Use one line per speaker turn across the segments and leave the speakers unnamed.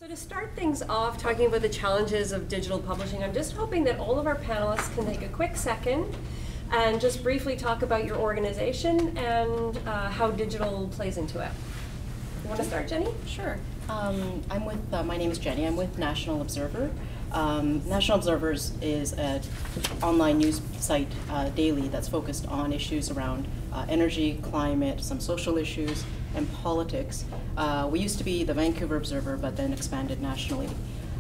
So to start things off, talking about the challenges of digital publishing, I'm just hoping that all of our panelists can take a quick second and just briefly talk about your organization and how digital plays into it. You want to start, Jenny?
Sure. I'm with, my name is Jenny. I'm with National Observer. National Observers is an online news site daily that's focused on issues around energy, climate, some social issues, and politics. We used to be the Vancouver Observer, but then expanded nationally.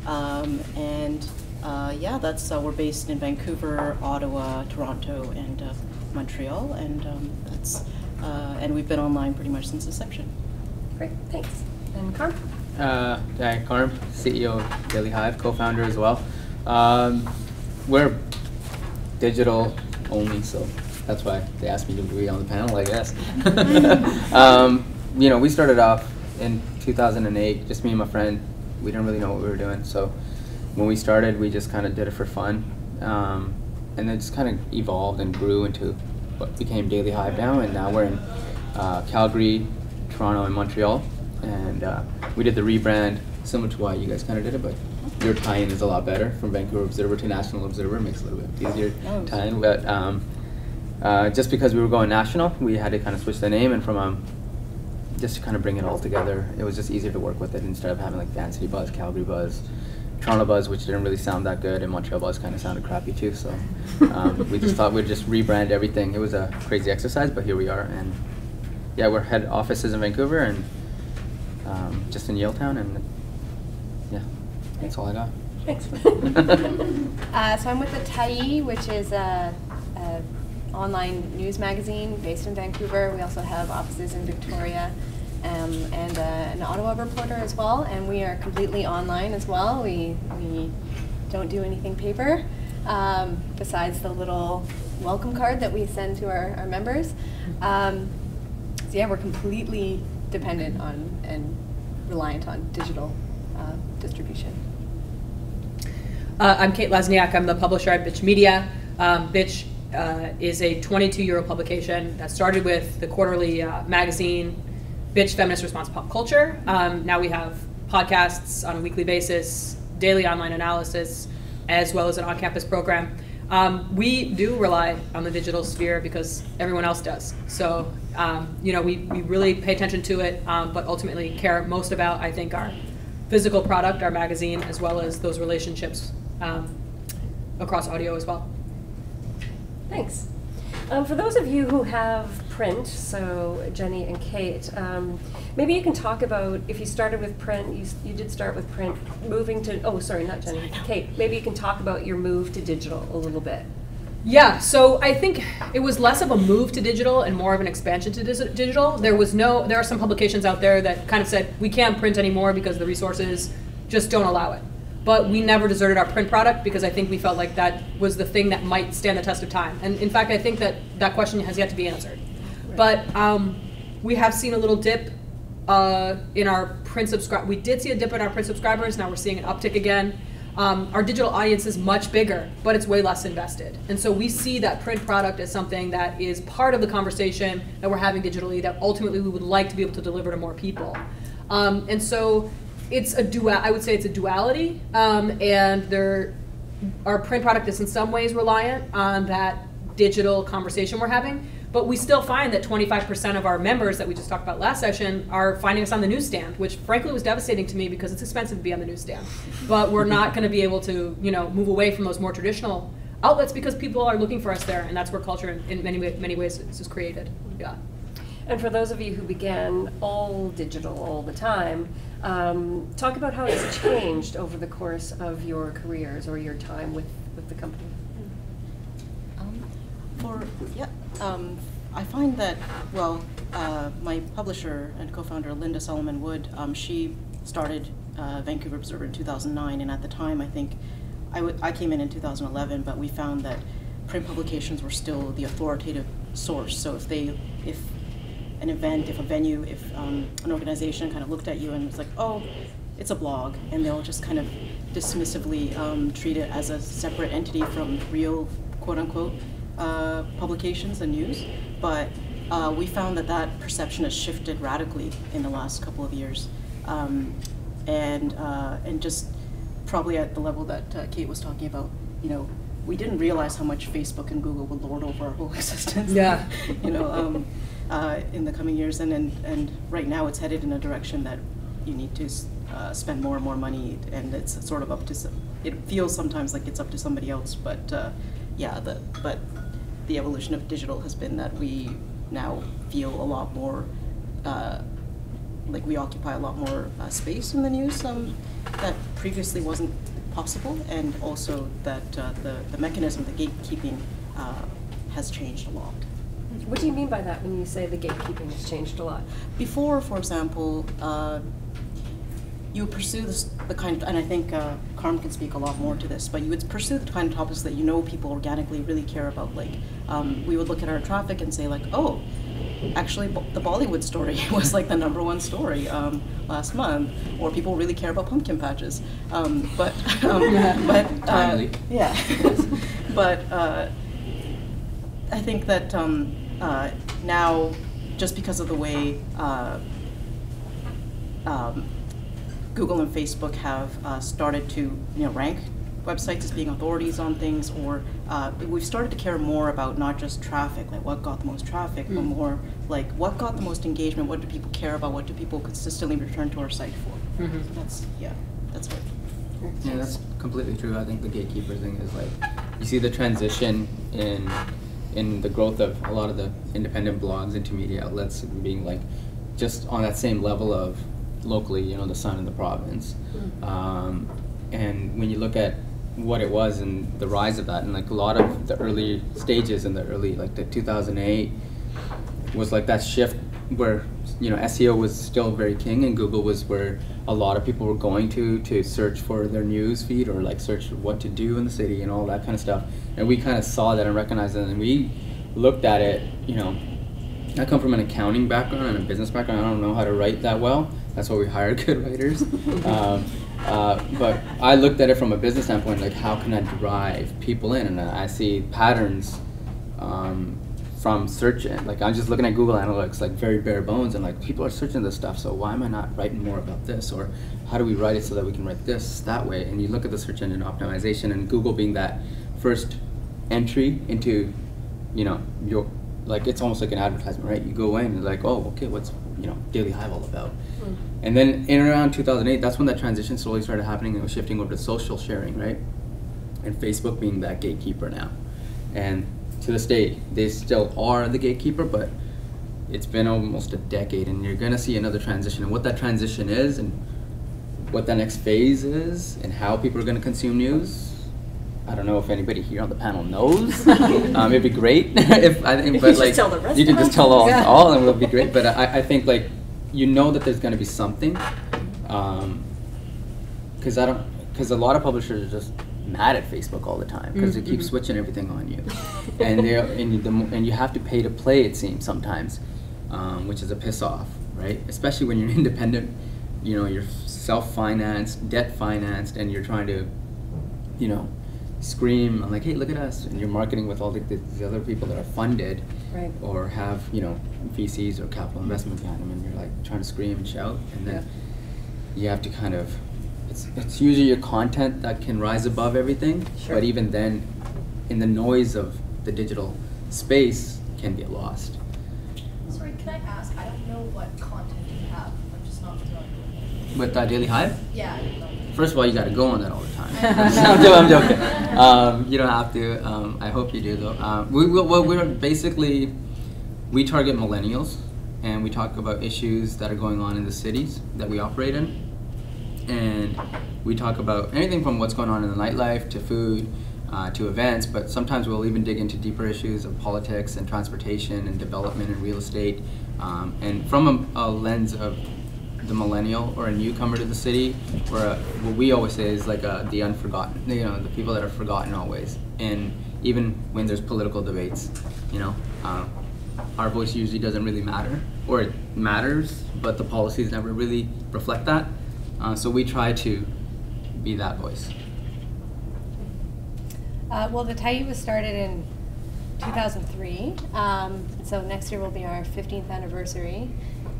Yeah, that's we're based in Vancouver, Ottawa, Toronto, and Montreal, and and we've been online pretty much since inception.
Great, thanks. And Karm?
Karm, CEO of Daily Hive, co-founder as well. We're digital only, so that's why they asked me to be on the panel, I guess. You know, we started off in 2008, just me and my friend. We didn't really know what we were doing, so when we started, we just kind of did it for fun, and then just kind of evolved and grew into what became Daily Hive now, and now we're in Calgary, Toronto, and Montreal, and we did the rebrand similar to why you guys kind of did it, but your tie-in is a lot better from Vancouver Observer to National Observer. It makes it a little bit easier tie-in, but just because we were going national, we had to kind of switch the name, and from just to kind of bring it all together, it was just easier to work with it instead of having like Vancity Buzz, Calgary Buzz, Toronto Buzz, which didn't really sound that good, and Montreal Buzz kind of sounded crappy too, so we just thought we'd just rebrand everything. It was a crazy exercise, but here we are, and yeah, we're head offices in Vancouver and just in Yaletown, and yeah, that's all I got.
Thanks.
So I'm with the Tyee, which is a online news magazine based in Vancouver. We also have offices in Victoria and an Ottawa reporter as well, and we are completely online as well. We don't do anything paper, besides the little welcome card that we send to our members. So yeah, we're completely dependent on and reliant on digital distribution.
I'm Kate Lesniak. I'm the publisher at Bitch Media. Bitch is a 22-year-old publication that started with the quarterly magazine, Bitch Feminist Response Pop Culture. Now we have podcasts on a weekly basis, daily online analysis, as well as an on-campus program. We do rely on the digital sphere because everyone else does. So, you know, we really pay attention to it, but ultimately care most about, I think, our physical product, our magazine, as well as those relationships across audio as well. Thanks.
For those of you who have print, so Jenny and Kate, maybe you can talk about, if you started with print, you did start with print, moving to, oh sorry, not Jenny, Kate, maybe you can talk about your move to digital a little bit.
Yeah, so I think it was less of a move to digital and more of an expansion to digital. There are some publications out there that kind of said, we can't print anymore because the resources just don't allow it. But we never deserted our print product because I think we felt like that was the thing that might stand the test of time. And in fact, I think that question has yet to be answered. Right. But we have seen a little dip in our print subscribers. We did see a dip in our print subscribers. Now we're seeing an uptick again. Our digital audience is much bigger, but it's way less invested. And so we see that print product as something that is part of the conversation that we're having digitally that ultimately we would like to be able to deliver to more people. And so it's I would say it's a duality, and our print product is in some ways reliant on that digital conversation we're having, but we still find that 25% of our members that we just talked about last session are finding us on the newsstand, which frankly was devastating to me because it's expensive to be on the newsstand. But we're not going to be able to, you know, move away from those more traditional outlets because people are looking for us there, and that's where culture in many ways is created. Yeah.
And for those of you who began all digital all the time, talk about how it's changed over the course of your careers or your time with the company.
I find that, well, my publisher and co-founder, Linda Solomon Wood, she started Vancouver Observer in 2009, and at the time, I think, I came in 2011, but we found that print publications were still the authoritative source. So if an event, if a venue, if an organization kind of looked at you and was like, oh, it's a blog, and they'll just kind of dismissively treat it as a separate entity from real, quote-unquote, publications and news. But we found that perception has shifted radically in the last couple of years. and just probably at the level that Kate was talking about, you know, we didn't realize how much Facebook and Google would lord over our whole existence.
Yeah.
You know, in the coming years, and right now it's headed in a direction that you need to spend more and more money, and it's sort of up to it feels sometimes like it's up to somebody else, but yeah, but the evolution of digital has been that we now feel a lot more like we occupy a lot more space in the news that previously wasn't possible, and also that the mechanism, the gatekeeping, has changed a lot.
What do you mean by that when you say the gatekeeping has changed a lot?
Before, for example, you would pursue the kind of, and I think Karm can speak a lot more to this, but you would pursue the kind of topics that you know people organically really care about. Like, we would look at our traffic and say, like, oh, actually the Bollywood story was like the #1 story last month, or people really care about pumpkin patches. But yeah, but I think that now, just because of the way Google and Facebook have started to rank websites as being authorities on things, or we've started to care more about not just traffic, like what got the most traffic, but more like what got the most engagement, what do people care about, what do people consistently return to our site for. So that's right.
Yeah, that's completely true. I think the gatekeeper thing is like, you see the transition in the growth of a lot of the independent blogs into media outlets being like just on that same level of locally, the Sun and the province. And when you look at what it was and the rise of that, and like a lot of the early stages in the early, like the 2008 was like that shift where SEO was still very king, and Google was where a lot of people were going to search for their news feed, or like search what to do in the city and all that kind of stuff. And we kind of saw that and recognized it, and we looked at it. I come from an accounting background and a business background. I don't know how to write that well. That's why we hire good writers. But I looked at it from a business standpoint, like how can I drive people in? And I see patterns from search. Like I'm just looking at Google Analytics, like very bare bones, and like people are searching this stuff, so why am I not writing more about this? Or how do we write it so that we can write this that way? And you look at the search engine optimization, and Google being that first entry into, your, like it's almost like an advertisement, right? You go in and like, oh, okay, what's Daily Hive all about? And then in around 2008, that's when that transition slowly started happening, and it was shifting over to social sharing, right? And Facebook being that gatekeeper now. And to this day, they still are the gatekeeper, but it's been almost a decade, and you're gonna see another transition. And what that transition is, and what that next phase is, and how people are gonna consume news, I don't know if anybody here on the panel knows. It'd be great if I think, but like you can just tell all, and it would be great. But I think like that there's going to be something, because a lot of publishers are just mad at Facebook all the time because they keep switching everything on you, and you have to pay to play, it seems sometimes, which is a piss off, right? Especially when you're independent, you're self-financed, debt-financed, and you're trying to, scream, I'm like, hey, look at us, and you're marketing with all the other people that are funded, right, or have VCs or capital investment behind them, and you're like trying to scream and shout, and then you have to kind of, it's usually your content that can rise above everything, but even then, in the noise of the digital space, can get lost.
Sorry, can I ask? I don't know what content you have. I'm just not familiar
with Daily Hive?
Yeah.
First of all, you got to go on that all the time. I'm joking. You don't have to. I hope you do, though. We're basically, we target millennials, and we talk about issues that are going on in the cities that we operate in. And we talk about anything from what's going on in the nightlife to food to events, but sometimes we'll even dig into deeper issues of politics and transportation and development and real estate. And from a lens of the millennial or a newcomer to the city, or what we always say is like the unforgotten, the people that are forgotten always. And even when there's political debates, our voice usually doesn't really matter, or it matters, but the policies never really reflect that. So we try to be that voice.
Well, the Tyee was started in 2003, so next year will be our 15th anniversary.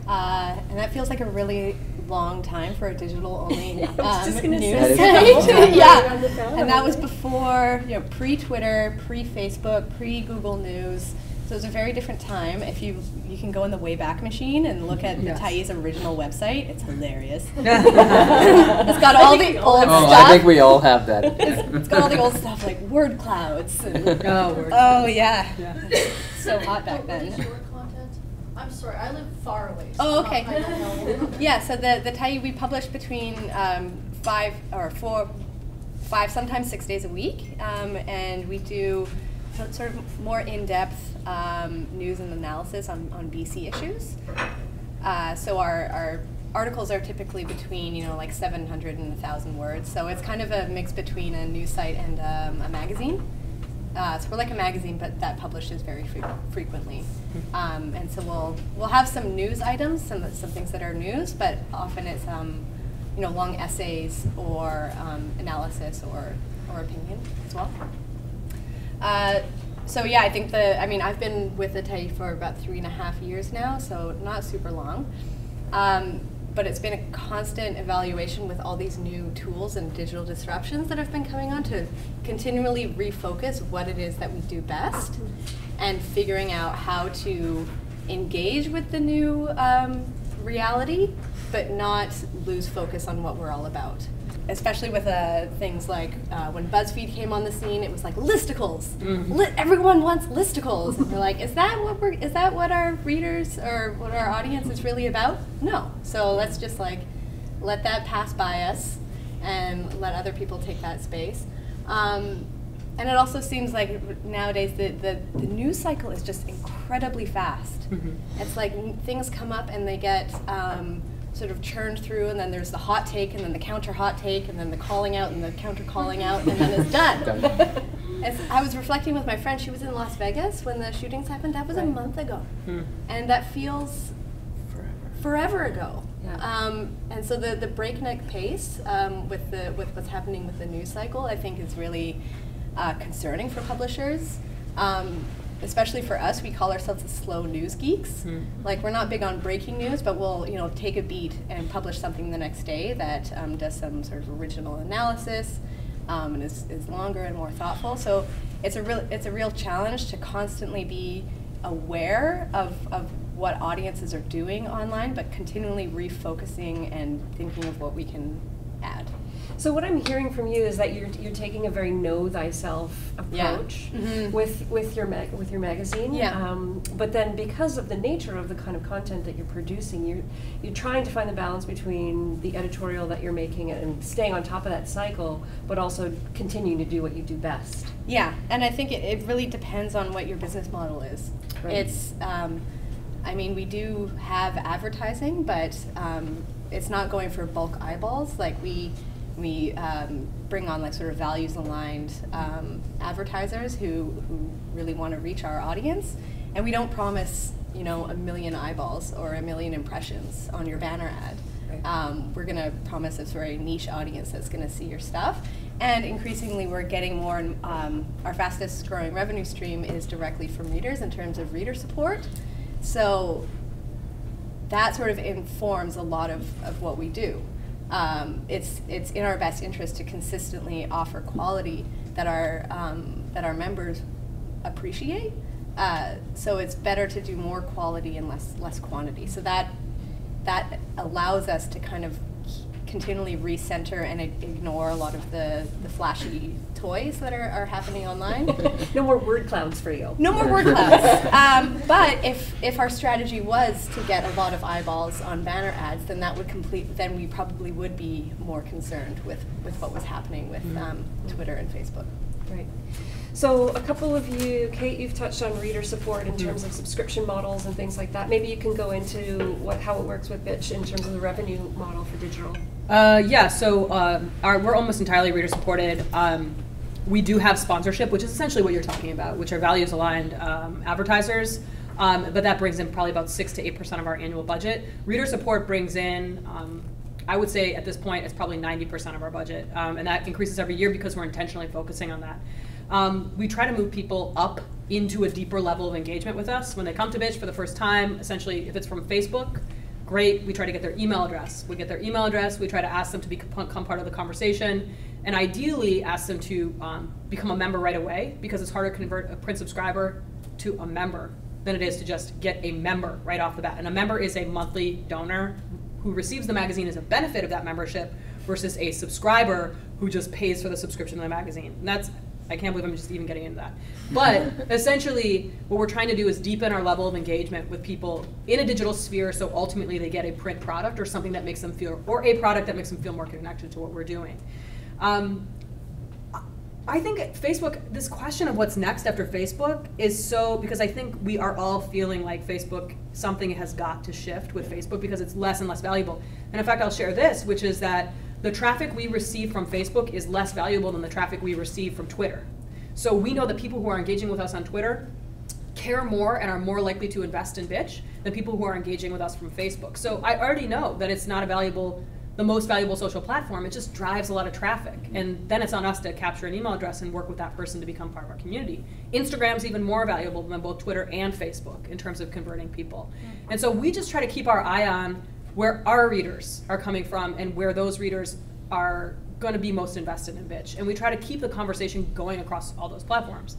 And that feels like a really long time for a digital-only news
say,
site. Yeah,
on the phone.
and that was before, pre-Twitter, pre-Facebook, pre-Google News. So it was a very different time. If you can go in the Wayback Machine and look at the Tyee's original website, it's hilarious. It's got all the old stuff.
I think we all have that.
It's got all the old stuff like word clouds. And yeah. So hot back
What is
then.
your content? I'm sorry, I live far away. So
Oh, okay.
I don't know.
Yeah, so the Tyee, we publish between 5, sometimes 6 days a week, and we do sort of more in-depth news and analysis on BC issues. So our articles are typically between like 700 and 1,000 words. So it's kind of a mix between a news site and a magazine. So we're like a magazine, but that publishes very frequently. And so we'll have some news items, some things that are news, but often it's long essays or analysis or opinion as well. So yeah, I think I've been with the Tyee for about 3.5 years now, so not super long. But it's been a constant evaluation with all these new tools and digital disruptions that have been coming on to continually refocus what it is that we do best and figuring out how to engage with the new reality, but not lose focus on what we're all about. Especially with things like when BuzzFeed came on the scene, it was like listicles. Everyone wants listicles, and we're like, is that what our readers or what our audience is really about? No. So let's just let that pass by us and let other people take that space. And it also seems like nowadays the news cycle is just incredibly fast. It's like things come up and they get sort of churned through, and then there's the hot take, and then the counter hot take, and then the calling out, and the counter calling out, and then it's done. I was reflecting with my friend, she was in Las Vegas when the shootings happened. That was a month ago. And that feels forever ago. Yeah. And so the breakneck pace with what's happening with the news cycle, I think is really concerning for publishers. Especially for us, we call ourselves the slow news geeks. Like, we're not big on breaking news, but we'll take a beat and publish something the next day that does some sort of original analysis and is longer and more thoughtful. So it's a real challenge to constantly be aware of what audiences are doing online, but continually refocusing and thinking of what we can add.
So what I'm hearing from you is that you're taking a very know thyself approach with your magazine. Yeah. But then because of the nature of the kind of content that you're producing, you're trying to find the balance between the editorial that you're making and staying on top of that cycle, but also continuing to do what you do best.
Yeah, and I think it really depends on what your business model is. Right. It's we do have advertising, but it's not going for bulk eyeballs. Like we bring on sort of values aligned advertisers who really want to reach our audience, and we don't promise 1 million eyeballs or 1 million impressions on your banner ad. Right. We're going to promise it's a very niche audience that's going to see your stuff, and increasingly we're getting more. Our fastest growing revenue stream is directly from readers in terms of reader support. So that sort of informs a lot of what we do. It's in our best interest to consistently offer quality that our members appreciate. So it's better to do more quality and less quantity. So that allows us to kind of continually recenter and ignore a lot of the flashy toys that are happening online.
No more word clouds for you.
No more word clouds. But if our strategy was to get a lot of eyeballs on banner ads, then then we probably would be more concerned with what was happening with Twitter and Facebook.
Right. So a couple of you, Kate, you've touched on reader support in terms of subscription models and things like that. Maybe you can go into how it works with Bitch in terms of the revenue model for digital.
We're almost entirely reader supported. We do have sponsorship, which is essentially what you're talking about, which are values aligned advertisers. But that brings in probably about 6 to 8% of our annual budget. Reader support brings in, I would say at this point, it's probably 90% of our budget. And that increases every year because we're intentionally focusing on that. We try to move people up into a deeper level of engagement with us when they come to Bitch for the first time. Essentially, if it's from Facebook, Great, we try to get their email address. We get their email address, we try to ask them to become part of the conversation, and ideally ask them to become a member right away, because it's harder to convert a print subscriber to a member than it is to just get a member right off the bat. And a member is a monthly donor who receives the magazine as a benefit of that membership versus a subscriber who just pays for the subscription to the magazine. And that's, I can't believe I'm just even getting into that. But essentially, what we're trying to do is deepen our level of engagement with people in a digital sphere, so ultimately they get a print product or something that makes them feel, or a product that makes them feel more connected to what we're doing. I think Facebook, this question of what's next after Facebook is so, because I think we are all feeling like Facebook, something has got to shift with Facebook because it's less and less valuable. And in fact, I'll share this, which is that the traffic we receive from Facebook is less valuable than the traffic we receive from Twitter. So we know that people who are engaging with us on Twitter care more and are more likely to invest in Bitch than people who are engaging with us from Facebook. So I already know that it's not a valuable, the most valuable social platform. It just drives a lot of traffic. And then it's on us to capture an email address and work with that person to become part of our community. Instagram's even more valuable than both Twitter and Facebook in terms of converting people. And so we just try to keep our eye on where our readers are coming from and where those readers are going to be most invested in Bitch. And we try to keep the conversation going across all those platforms.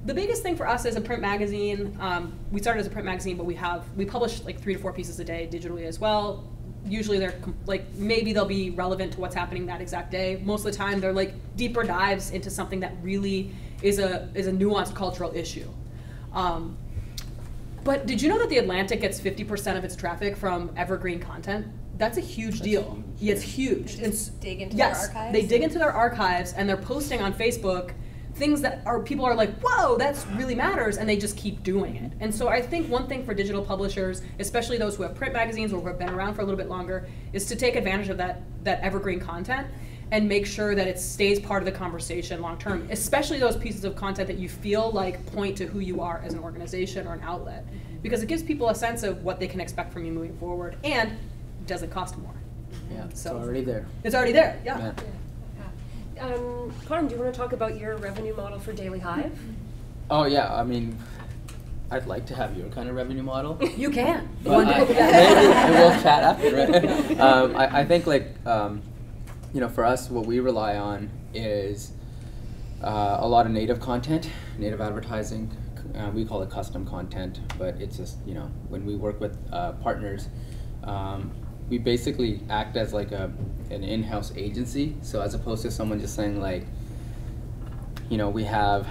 The biggest thing for us as a print magazine, we started as a print magazine, but we publish like 3 to 4 pieces a day digitally as well. Usually they're like, maybe they'll be relevant to what's happening that exact day. Most of the time they're like deeper dives into something that really is a nuanced cultural issue. But did you know that The Atlantic gets 50% of its traffic from evergreen content? That's a huge deal. Yeah, it's huge.
They just dig into
yes,
their archives?
They dig into their archives and they're posting on Facebook things that people are like, whoa, that's really matters, and they just keep doing it. And so I think one thing for digital publishers, especially those who have print magazines or who have been around for a little bit longer, is to take advantage of that evergreen content and make sure that it stays part of the conversation long term, especially those pieces of content that you feel like point to who you are as an organization or an outlet, because it gives people a sense of what they can expect from you moving forward, and it doesn't cost more.
Yeah, it's
So
already there.
It's already there, yeah.
Karm, do you want to talk about your revenue model for Daily Hive?
Oh yeah, I mean, I'd like to have your kind of revenue model.
You can.
But
One day.
maybe we'll chat after, right? I think like, you know, for us, what we rely on is a lot of native content, native advertising. We call it custom content, but it's just, you know, when we work with partners, we basically act as like an in-house agency. So as opposed to someone just saying like, you know, we have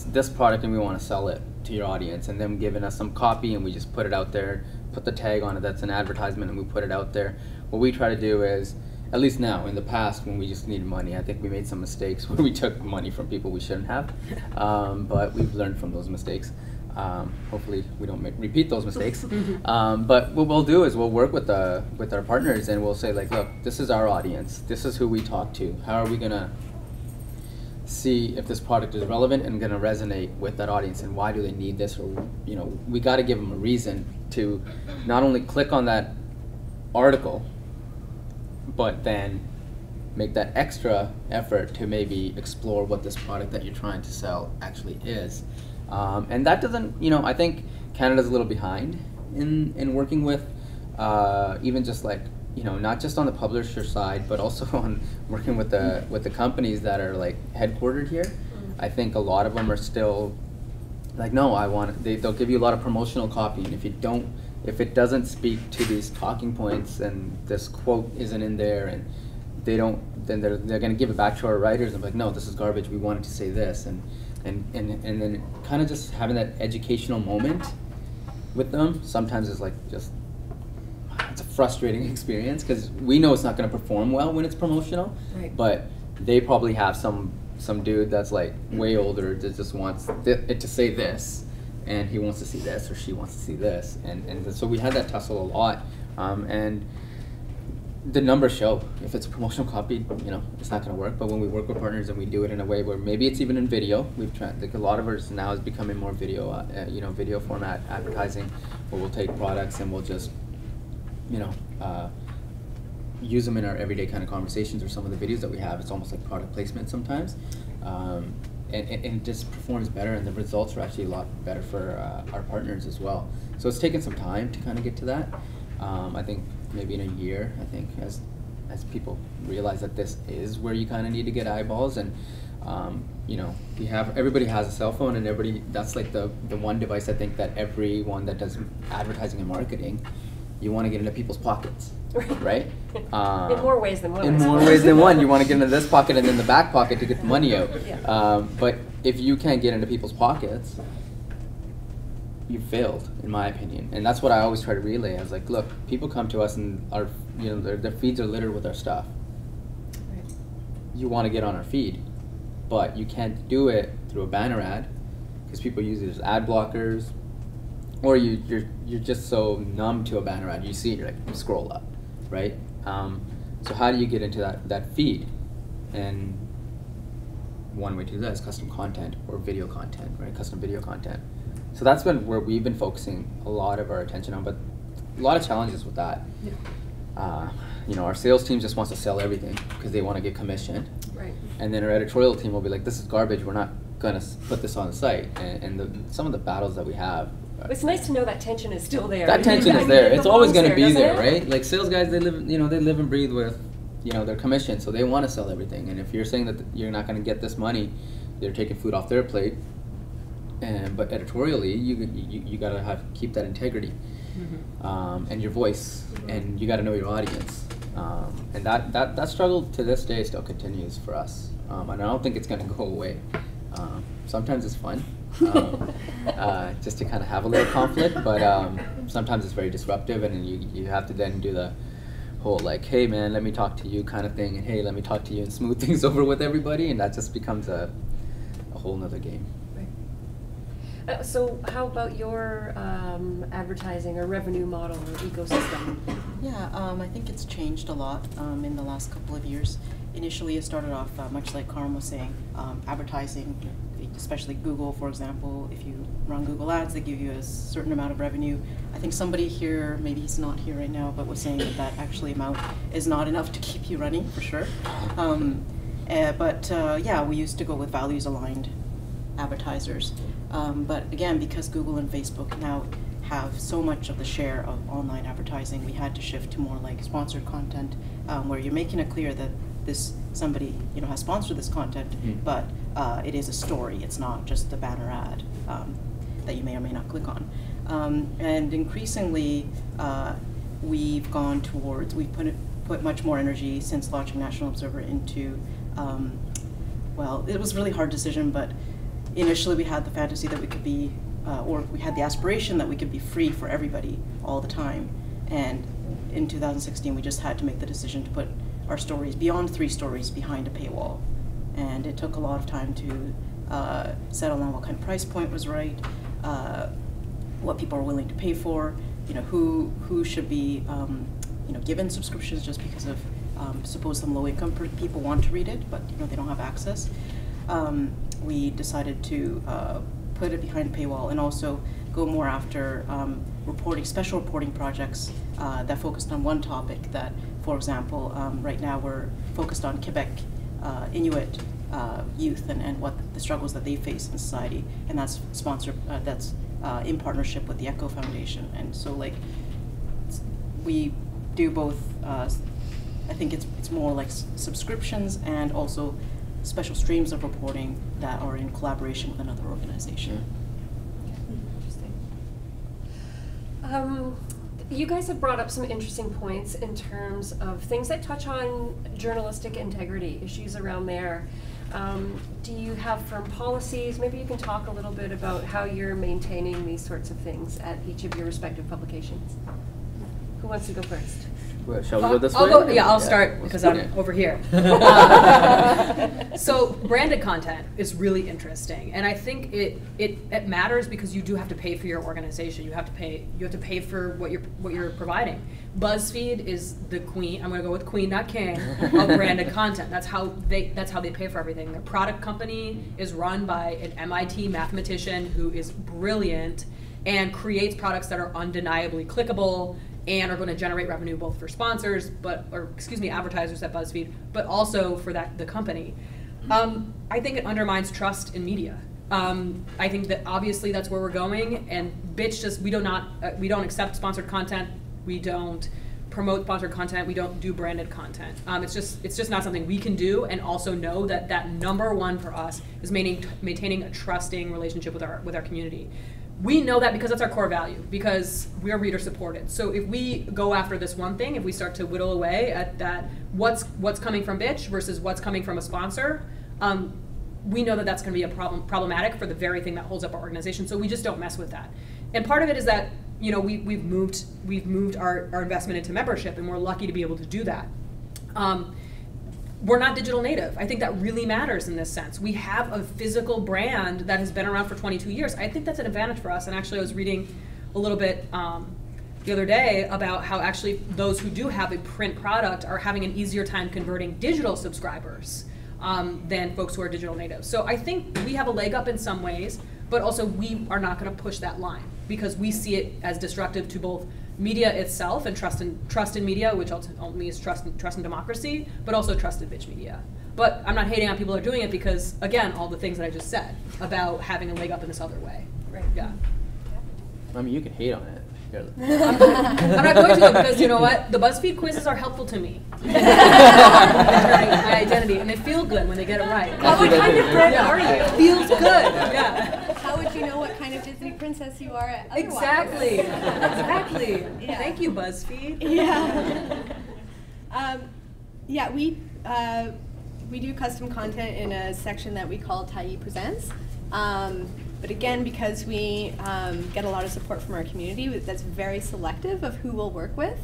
this product and we want to sell it to your audience, and them giving us some copy and we just put it out there, put the tag on it that's an advertisement, and we put it out there. What we try to do is, at least now, in the past when we just needed money, I think we made some mistakes where we took money from people we shouldn't have, but we've learned from those mistakes. Hopefully we don't repeat those mistakes. But what we'll do is we'll work with our partners and we'll say like, look, this is our audience. This is who we talk to. How are we gonna see if this product is relevant and gonna resonate with that audience, and why do they need this? Or, you know, we got to give them a reason to not only click on that article, but then make that extra effort to maybe explore what this product that you're trying to sell actually is. And that doesn't, you know, I think Canada's a little behind in working with even just like, you know, not just on the publisher side, but also on working with the companies that are like headquartered here. I think a lot of them are still like, no, they'll give you a lot of promotional copy, and if it doesn't speak to these talking points and this quote isn't in there and then they're going to give it back to our writers and be like, no, this is garbage, we wanted to say this, and then kind of just having that educational moment with them sometimes is like just, it's a frustrating experience because we know it's not going to perform well when it's promotional,
Right.
But they probably have some dude that's like way older that just wants it to say this, and he wants to see this or she wants to see this, and so we had that tussle a lot, and the numbers show if it's a promotional copy, you know, it's not going to work. But when we work with partners and we do it in a way where maybe it's even in video, we've tried, like a lot of ours now is becoming more video, you know, video format advertising, where we'll take products and we'll just, you know, use them in our everyday kind of conversations, or some of the videos that we have. It's almost like product placement sometimes, and it just performs better, and the results are actually a lot better for our partners as well. So it's taken some time to kind of get to that. I think maybe in a year, I think as people realize that this is where you kind of need to get eyeballs, and you know, everybody has a cell phone, and that's like the one device I think that everyone that does advertising and marketing, you want to get into people's pockets, right?
In more ways than one.
In more ways than one, you want to get into this pocket and then the back pocket to get the money out.
Yeah.
But if you can't get into people's pockets, you failed, in my opinion. And that's what I always try to relay. I was like, look, people come to us and their feeds are littered with our stuff.
Right.
You want to get on our feed, but you can't do it through a banner ad because people use it as ad blockers, or you're just so numb to a banner ad. You see it, you're like, you scroll up, right? So how do you get into that feed? And one way to do that is custom content or video content, right? Custom video content. So that's been where we've been focusing a lot of our attention on, but a lot of challenges with that. Yeah. You know, our sales team just wants to sell everything because they want to get commission.
Right.
And then our editorial team will be like, this is garbage, we're not going to put this on the site. And some of the battles that we have.
It's nice to know that tension is still there.
That tension is there. It's always going to be there,
it?
right? Like sales guys, they live and breathe with, their commission, so they want to sell everything. And if you're saying that you're not going to get this money, they're taking food off their plate. But editorially, you gotta keep that integrity, and your voice, and you gotta know your audience, and that struggle to this day still continues for us, and I don't think it's gonna go away. Sometimes it's fun, just to kind of have a little conflict, but sometimes it's very disruptive, and you have to then do the whole like, hey man, let me talk to you kind of thing, and hey, let me talk to you and smooth things over with everybody, and that just becomes a whole nother game.
So how about your advertising or revenue model or ecosystem?
Yeah, I think it's changed a lot in the last couple of years. Initially, it started off much like Karm was saying, advertising, especially Google, for example. If you run Google Ads, they give you a certain amount of revenue. I think somebody here, maybe he's not here right now, but was saying that actually amount is not enough to keep you running, for sure. Yeah, we used to go with values-aligned advertisers. But again, because Google and Facebook now have so much of the share of online advertising, we had to shift to more like sponsored content, where you're making it clear that somebody has sponsored this content, but it is a story. It's not just a banner ad that you may or may not click on. And increasingly, we've gone towards, we've put much more energy since launching National Observer into, well, it was a really hard decision, but initially we had the fantasy that we could be, or we had the aspiration that we could be free for everybody all the time. And in 2016, we just had to make the decision to put our stories, beyond 3 stories, behind a paywall. And it took a lot of time to settle on what kind of price point was right, what people are willing to pay for, who should be given subscriptions just because of suppose some low-income people want to read it, but they don't have access. We decided to put it behind a paywall and also go more after special reporting projects that focused on one topic. That, for example, right now we're focused on Quebec Inuit youth and what the struggles that they face in society, and that's sponsored. That's in partnership with the Echo Foundation, and so like we do both. I think it's more like subscriptions and also special streams of reporting that are in collaboration with another organization.
Interesting. You guys have brought up some interesting points in terms of things that touch on journalistic integrity, issues around there. Do you have firm policies? Maybe you can talk a little bit about how you're maintaining these sorts of things at each of your respective publications. Who wants to go first?
Well, shall we go this way?
I'll start because I'm over here. So branded content is really interesting, and I think it matters because you do have to pay for your organization. You have to pay for what you're providing. BuzzFeed is the queen. I'm going to go with queen, not king, of branded content. That's how they pay for everything. Their product company is run by an MIT mathematician who is brilliant and creates products that are undeniably clickable and are going to generate revenue both for sponsors, advertisers at BuzzFeed, but also for the company. I think it undermines trust in media. I think that obviously that's where we're going, and bitch, we don't accept sponsored content We don't promote sponsored content. We don't do branded content. It's just not something we can do, and also know that number one for us is maintaining a trusting relationship with our community. We know that because that's our core value, because we are reader supported. So if we go after this one thing, if we start to whittle away at that, what's coming from Bitch versus what's coming from a sponsor, we know that that's going to be problematic for the very thing that holds up our organization. So we just don't mess with that. And part of it is that, you know, we've moved our investment into membership, and we're lucky to be able to do that. We're not digital native. I think that really matters in this sense. We have a physical brand that has been around for 22 years. I think that's an advantage for us. And actually, I was reading a little bit the other day about how actually those who do have a print product are having an easier time converting digital subscribers than folks who are digital natives. So I think we have a leg up in some ways, but also we are not going to push that line, because we see it as destructive to both media itself and trust in media, which ultimately is trust in democracy, but also trust in bitch media. But I'm not hating on people who are doing it, because, again, all the things that I just said about having a leg up in this other way.
Right.
Yeah.
I mean, you can hate on it.
I'm not going to, because you know what? The BuzzFeed quizzes are helpful to me. My identity, and they feel good when they get it right.
What kind of brand are you?
It feels good. Yeah.
How would you know what kind of Disney princess you are otherwise?
Exactly. Exactly.
Yeah.
Thank you, BuzzFeed.
Yeah. Yeah, we do custom content in a section that we call Tyee Presents. But again, because we get a lot of support from our community, that's very selective of who we'll work with.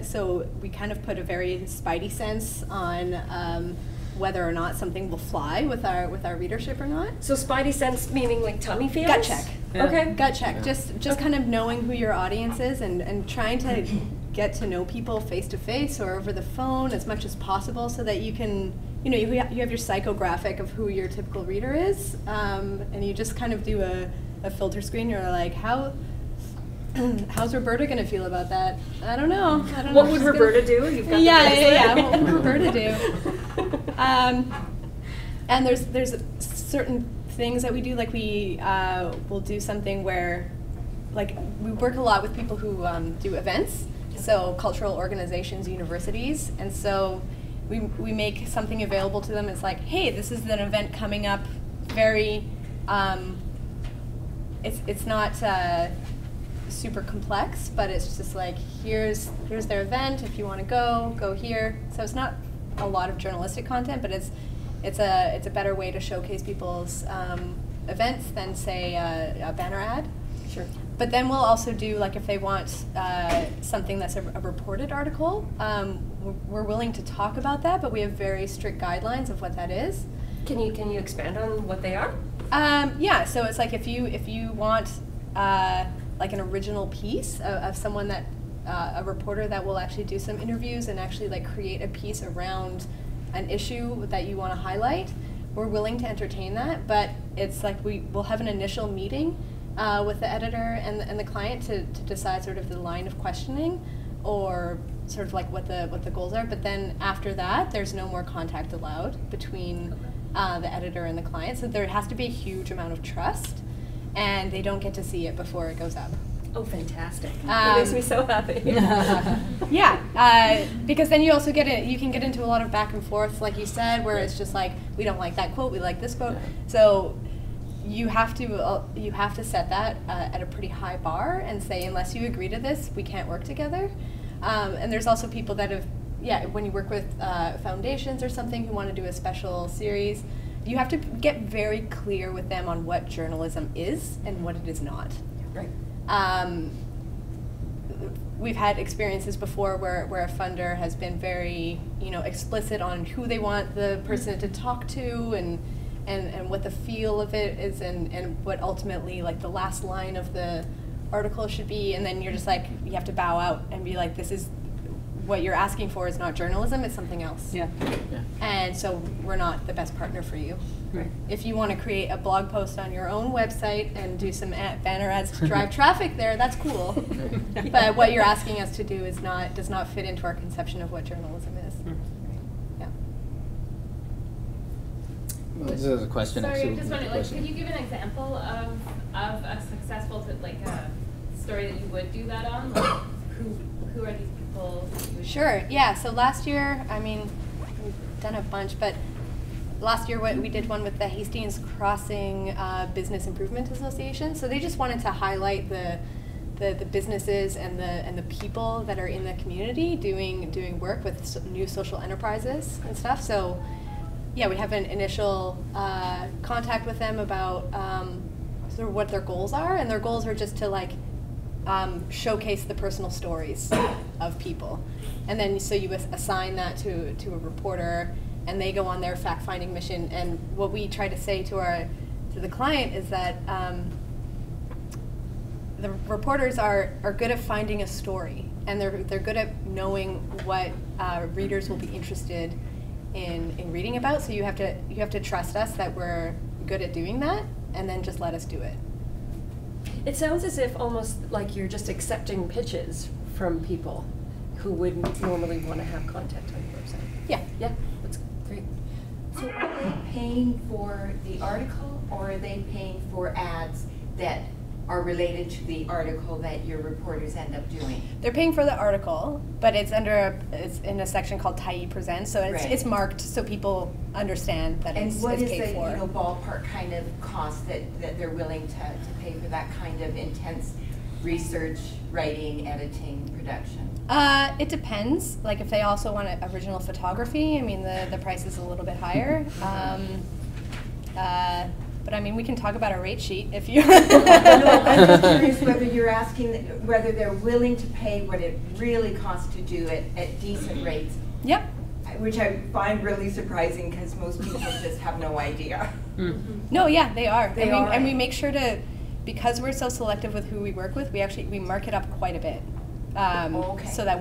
So we kind of put a very spidey sense on whether or not something will fly with our readership or not.
So spidey sense meaning like tummy feels?
Gut check.
Yeah.
Okay.
Gut check. Just kind of knowing who your audience is and trying to get to know people face to face or over the phone as much as possible, so that you can, you know, you have your psychographic of who your typical reader is, and you just kind of do a filter screen. You're like, how's Roberta going to feel about that? I don't know.
What would Roberta do? You've got
yeah. What would Roberta do? And there's certain things that we do, like we will do something where, like, we work a lot with people who do events, so cultural organizations, universities, and so we make something available to them. It's like, hey, this is an event coming up, very, it's not super complex, but it's just like, here's their event, if you want to go here. So it's not a lot of journalistic content, but it's a better way to showcase people's events than, say, a banner ad.
Sure.
But then we'll also do, like, if they want something that's a reported article, we're willing to talk about that, but we have very strict guidelines of what that is.
Can you expand on what they are?
Yeah, so it's like if you want like an original piece of someone that, a reporter that will actually do some interviews and actually like create a piece around an issue that you want to highlight, we're willing to entertain that, but it's like we'll have an initial meeting with the editor and the client to decide sort of the line of questioning, or sort of like what the goals are. But then after that, there's no more contact allowed between the editor and the client. So there has to be a huge amount of trust, and they don't get to see it before it goes up.
Oh, fantastic! That makes me so happy.
Yeah, because then you also you can get into a lot of back and forth, like you said, where it's just like, we don't like that quote, we like this quote. So you have to set that at a pretty high bar and say, unless you agree to this, we can't work together. And there's also people that have, when you work with foundations or something who want to do a special series, you have to get very clear with them on what journalism is and what it is not.
Right.
We've had experiences before where a funder has been very, explicit on who they want the person to talk to and what the feel of it is and what ultimately, like, the last line of the article should be, and then you're just like, you have to bow out and be like, this is what you're asking for is not journalism, it's something else.
Yeah.
And so we're not the best partner for you.
Right.
If you want to create a blog post on your own website and do some banner ads to drive traffic there, that's cool. But what you're asking us to do does not fit into our conception of what journalism is. Yeah.
Well, this is a question.
Sorry,
actually.
I'm just wondering, like, could you give an example of a successful, like, a story that you would do that on? Like, who are these people?
Sure, yeah, so last year, I mean, we've done a bunch, but last year we did one with the Hastings Crossing Business Improvement Association. So they just wanted to highlight the businesses and the people that are in the community doing work with new social enterprises and stuff. So yeah, we have an initial contact with them about sort of what their goals are, and their goals are just to like showcase the personal stories of people, and then so you assign that to a reporter, and they go on their fact-finding mission. And what we try to say to the client is that the reporters are good at finding a story, and they're good at knowing what readers will be interested in reading about. So you have to trust us that we're good at doing that, and then just let us do it.
It sounds as if almost like you're just accepting pitches from people who wouldn't normally want to have content on your website.
Yeah.
Yeah, that's great.
So are they paying for the article, or are they paying for ads that are related to the article that your reporters end up doing?
They're paying for the article, but it's in a section called Tyee Presents, so it's marked so people understand that it's paid for.
And what is the ballpark kind of cost that they're willing to pay for that kind of intense research, writing, editing, production?
It depends. Like if they also want original photography, I mean the price is a little bit higher. But I mean, we can talk about our rate sheet if you.
No, I'm just curious whether you're asking whether they're willing to pay what it really costs to do it at decent rates.
Yep.
Which I find really surprising because most people just have no idea.
Mm-hmm. No, yeah, they are.
And
we make sure to, because we're so selective with who we work with, we mark it up quite a bit, so that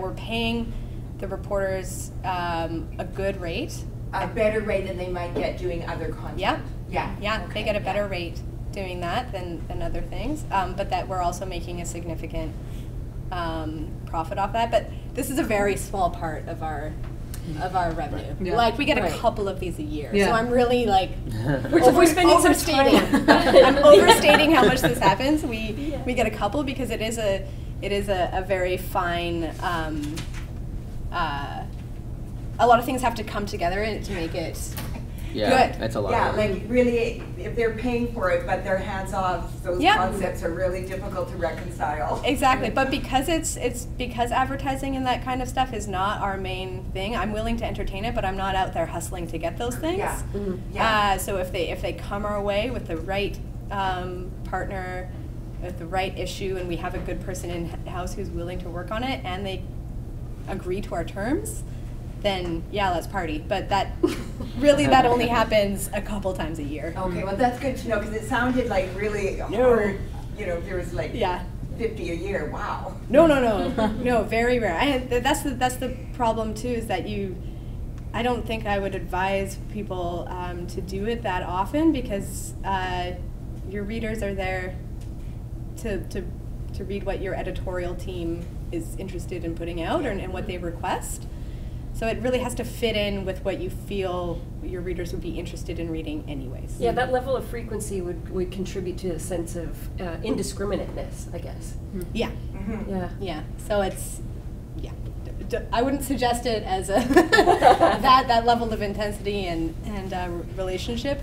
we're paying the reporters a good rate.
A better rate than they might get doing other content.
Yeah.
Yeah.
Yeah,
Okay.
they get a better rate doing that than other things, but that we're also making a significant profit off that. But this is a very small part of our revenue.
Yeah.
Like we get a couple of these a year,
Yeah.
so I'm really like
We're spending some time.
I'm overstating how much this happens. We get a couple because it is a very fine. A lot of things have to come together to make it good.
That's a lot.
Yeah, like really, if they're paying for it, but they're hands off, those concepts are really difficult to reconcile.
Exactly, but because because advertising and that kind of stuff is not our main thing, I'm willing to entertain it, but I'm not out there hustling to get those things.
Yeah. Mm-hmm. Yeah.
So if they come our way with the right partner, with the right issue, and we have a good person in house who's willing to work on it, and they agree to our terms, then yeah, let's party. But that only happens a couple times a year.
Okay, well that's good to know because it sounded like really hard. There was like 50 a year. Wow.
No, very rare. That's the problem too. Is that I don't think I would advise people to do it that often because your readers are there to read what your editorial team is interested in putting out and what they request. So it really has to fit in with what you feel your readers would be interested in reading anyways.
Yeah, that level of frequency would contribute to a sense of indiscriminateness, I guess.
Yeah.
Mm-hmm.
Yeah. So it's, I wouldn't suggest it as a that level of intensity and relationship.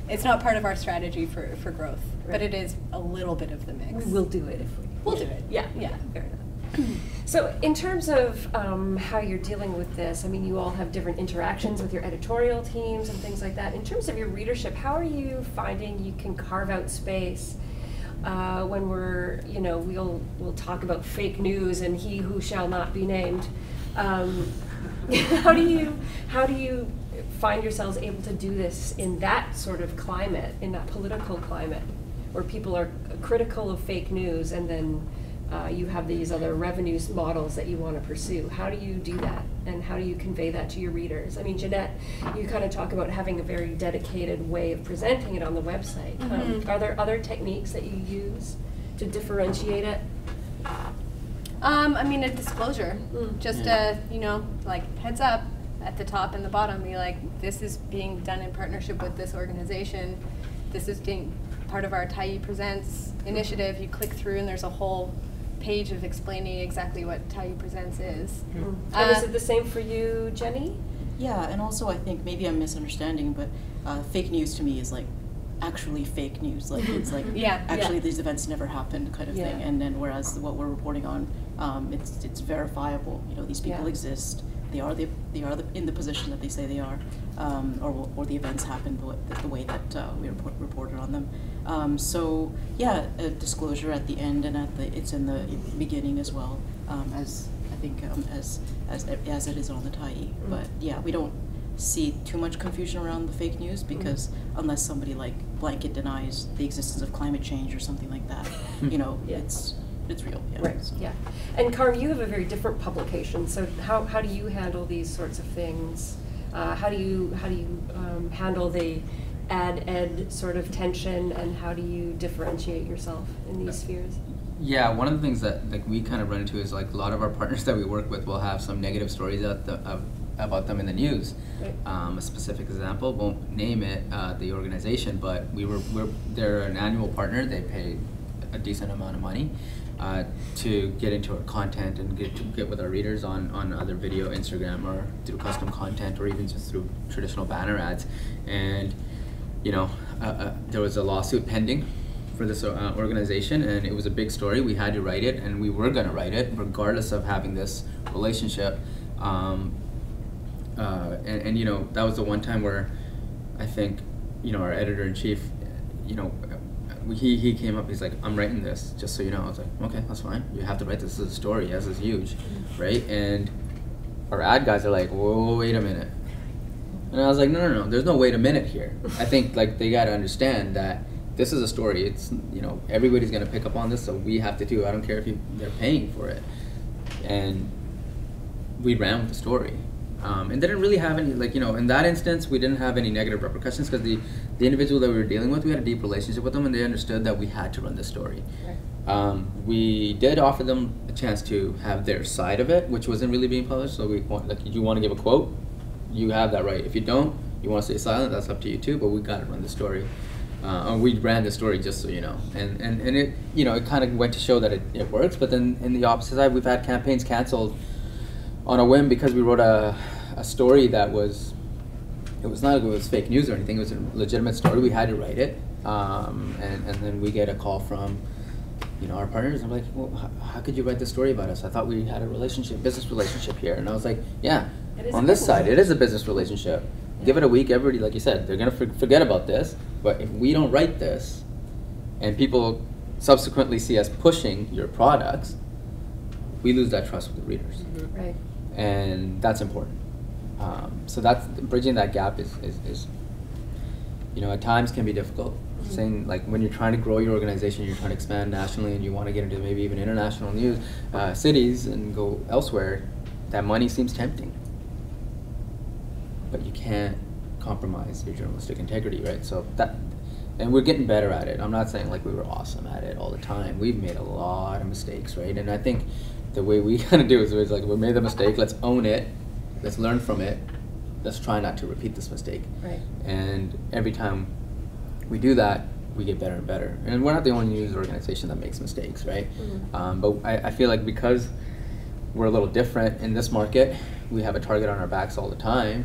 It's not part of our strategy for growth, but it is a little bit of the mix.
We'll do it if
we'll do it.
Yeah, fair enough. So in terms of how you're dealing with this, I mean, you all have different interactions with your editorial teams and things like that. In terms of your readership, how are you finding you can carve out space when we'll talk about fake news and he who shall not be named? How do you find yourselves able to do this in that sort of climate, in that political climate, where people are critical of fake news and then you have these other revenue models that you want to pursue? How do you do that, and how do you convey that to your readers? I mean, Jeanette, you kind of talk about having a very dedicated way of presenting it on the website.
Mm-hmm.
Are there other techniques that you use to differentiate it?
I mean, a disclosure. Just like heads up at the top and the bottom. Be like, this is being done in partnership with this organization. This is being part of our Tyee Presents initiative. You click through and there's a whole page of explaining exactly what Tyee Presents is.
And is it the same for you, Jenny?
Yeah, and also I think maybe I'm misunderstanding, but fake news to me is like actually fake news. Like it's like actually these events never happened kind of thing. And then whereas what we're reporting on, it's verifiable. You know, these people exist. They are in the position that they say they are, or the events happened the way that we reported on them. So yeah, a disclosure at the end and it's in the beginning as well, as I think as it is on the Tyee. But yeah, we don't see too much confusion around the fake news because unless somebody like blanket denies the existence of climate change or something like that, you know, it's real. Yeah.
Right.
So.
Yeah. And Karm, you have a very different publication. So how do you handle these sorts of things? How do you handle the ad-ed sort of tension, and how do you differentiate yourself in these spheres?
Yeah, one of the things that like we kind of run into is like a lot of our partners that we work with will have some negative stories about them in the news.
Right.
A specific example, won't name it, the organization, but they're an annual partner. They pay a decent amount of money to get into our content and get with our readers on other video, Instagram, or through custom content, or even just through traditional banner ads. And you know, there was a lawsuit pending for this organization, and it was a big story. We had to write it, and we were going to write it regardless of having this relationship. And you know, that was the one time where I think, you know, our editor-in-chief, you know, he came up, he's like, I'm writing this, just so you know. I was like, okay, that's fine. You have to write this as a story, yes, it's huge, right? And our ad guys are like, whoa, wait a minute. And I was like, no, there's no wait a minute here. I think like they got to understand that this is a story. It's, you know, everybody's going to pick up on this, so we have to do. I don't care if they're paying for it. And we ran with the story. And didn't really have any, like, you know, in that instance, we didn't have any negative repercussions because the individual that we were dealing with, we had a deep relationship with them, and they understood that we had to run this story. Right. We did offer them a chance to have their side of it, which wasn't really being published. So we want, like, you want to give a quote, you have that right. If you don't, you want to stay silent, that's up to you too, but we got to run the story. And we ran the story, just so you know. And it, you know, it kind of went to show that it works, but then in the opposite side, we've had campaigns canceled on a whim because we wrote a story that was not like it was fake news or anything. It was a legitimate story. We had to write it, and then we get a call from, you know, our partners. And I'm like, well, how could you write this story about us? I thought we had a business relationship here. And I was like, yeah, on this side, it is a business relationship. Yeah. Give it a week, everybody, like you said, they're gonna forget about this. But if we don't write this, and people subsequently see us pushing your products, we lose that trust with the readers.
Mm-hmm. Right.
And that's important. So that's bridging that gap is, you know, at times can be difficult. Mm-hmm. Saying, like, when you're trying to grow your organization, you're trying to expand nationally, and you want to get into maybe even international news cities and go elsewhere, that money seems tempting. But you can't compromise your journalistic integrity, right? So that, and we're getting better at it. I'm not saying like we were awesome at it all the time. We've made a lot of mistakes, right? And I think the way we kind of do is like, we made the mistake, let's own it, let's learn from it, let's try not to repeat this mistake.
Right.
And every time we do that, we get better and better. And we're not the only news organization that makes mistakes, right? Mm-hmm. But I feel like because we're a little different in this market, we have a target on our backs all the time.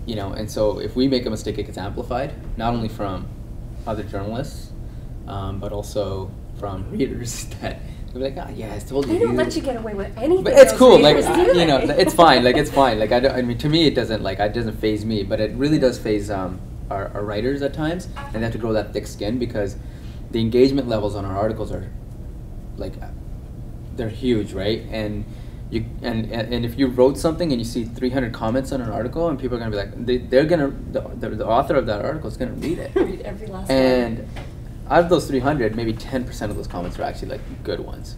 You know, and so if we make a mistake, it gets amplified, not only from other journalists, but also from readers that they're like, oh yeah, I told you.
They don't let you get away with anything.
But it's cool, like,
readers,
you know, it's fine, like, it's fine. Like, I mean, to me, it doesn't faze me, but it really does faze our writers at times, and they have to grow that thick skin because the engagement levels on our articles are, like, they're huge, right? And and if you wrote something and you see 300 comments on an article, and people are gonna be like, the author of that article is gonna read it.
Read every last
and
one.
Out of those 300, maybe 10% of those comments are actually like good ones,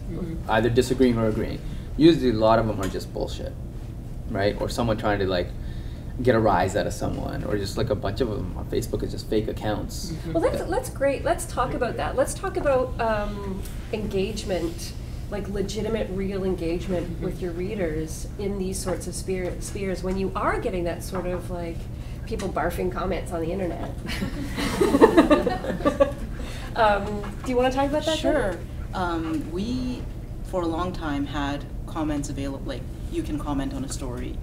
either disagreeing or agreeing. Usually, a lot of them are just bullshit, right? Or someone trying to like get a rise out of someone, or just like a bunch of them on Facebook is just fake accounts.
Well, that's great. Let's talk about that. Let's talk about engagement. Like legitimate, real engagement with your readers in these sorts of spheres when you are getting that sort of like people barfing comments on the internet. Do you want to talk about that?
Sure. We, for a long time, had comments available, like you can comment on a story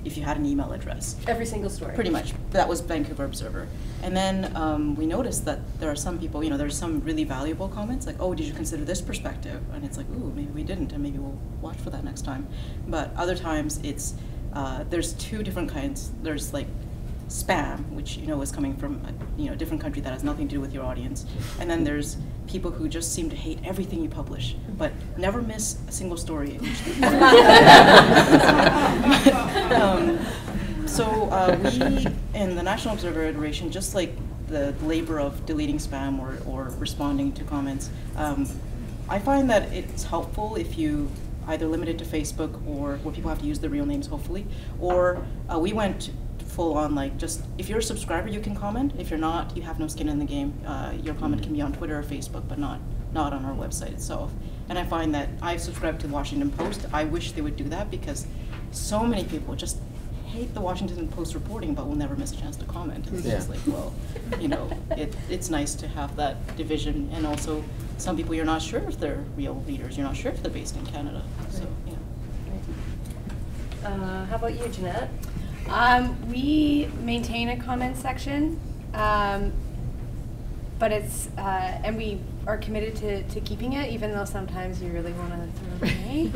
if you had an email address.
Every single story.
Pretty much. That was Vancouver Observer. And then we noticed that there are some people, there's some really valuable comments, like, oh, did you consider this perspective? And it's like, ooh, maybe we didn't, and maybe we'll watch for that next time. But other times it's, there's two different kinds. There's like spam, which is coming from a different country that has nothing to do with your audience. And then there's people who just seem to hate everything you publish, but never miss a single story. We, in the National Observer iteration, just like the labor of deleting spam or responding to comments, I find that it's helpful if you either limit it to Facebook, or where people have to use their real names, hopefully, or we went full on, like, just if you're a subscriber, you can comment. If you're not, you have no skin in the game. Your comment can be on Twitter or Facebook, but not on our website itself. And I find that I've subscribed to the Washington Post. I wish they would do that, because so many people just hate the Washington Post reporting, but will never miss a chance to comment. It's just like, well, it's nice to have that division. And also, some people, you're not sure if they're real leaders. You're not sure if they're based in Canada. So,
How about you, Jeanette?
We maintain a comment section, but it's and we are committed to keeping it, even though sometimes you really want to throw it away.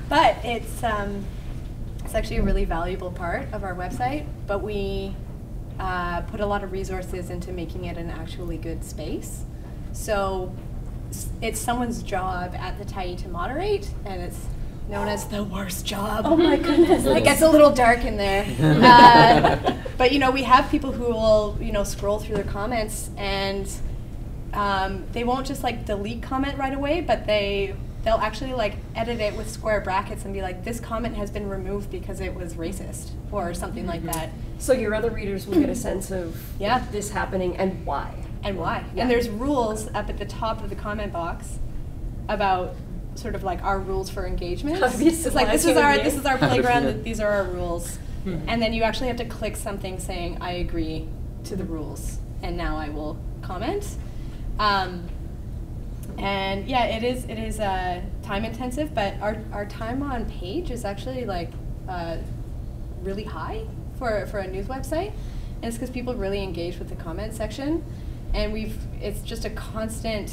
But it's actually a really valuable part of our website. But we put a lot of resources into making it an actually good space. So it's someone's job at the Tyee to moderate, and it's known as the worst job.
Oh my goodness.
It gets a little dark in there. But we have people who will scroll through their comments, and they won't just like delete comment right away, but they'll actually like edit it with square brackets and be like, this comment has been removed because it was racist or something like that.
So your other readers will get a sense of this happening and why.
And why. Yeah. And there's rules up at the top of the comment box about sort of like our rules for engagement. It's like, this is our playground, these are our rules. And then you actually have to click something saying, I agree to the rules, and now I will comment. And yeah, it is time intensive, but our time on page is actually like really high for a news website. And it's because people really engage with the comment section. And it's just a constant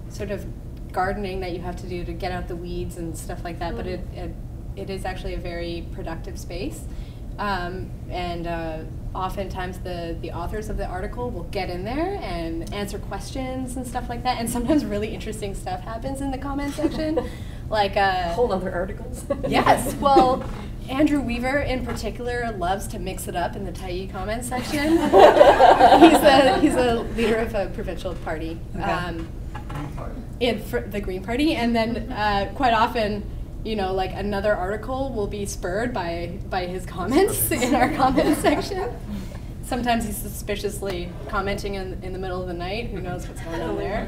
sort of gardening that you have to do to get out the weeds and stuff like that, but it is actually a very productive space. And oftentimes the authors of the article will get in there and answer questions and stuff like that, and sometimes really interesting stuff happens in the comment section. Like
whole other articles.
Yes, well, Andrew Weaver in particular loves to mix it up in the Tyee comment section. He's a leader of a provincial party. In the Green Party, and then quite often, like another article will be spurred by his comments in our comment section. Sometimes he's suspiciously commenting in the middle of the night. Who knows what's going on there?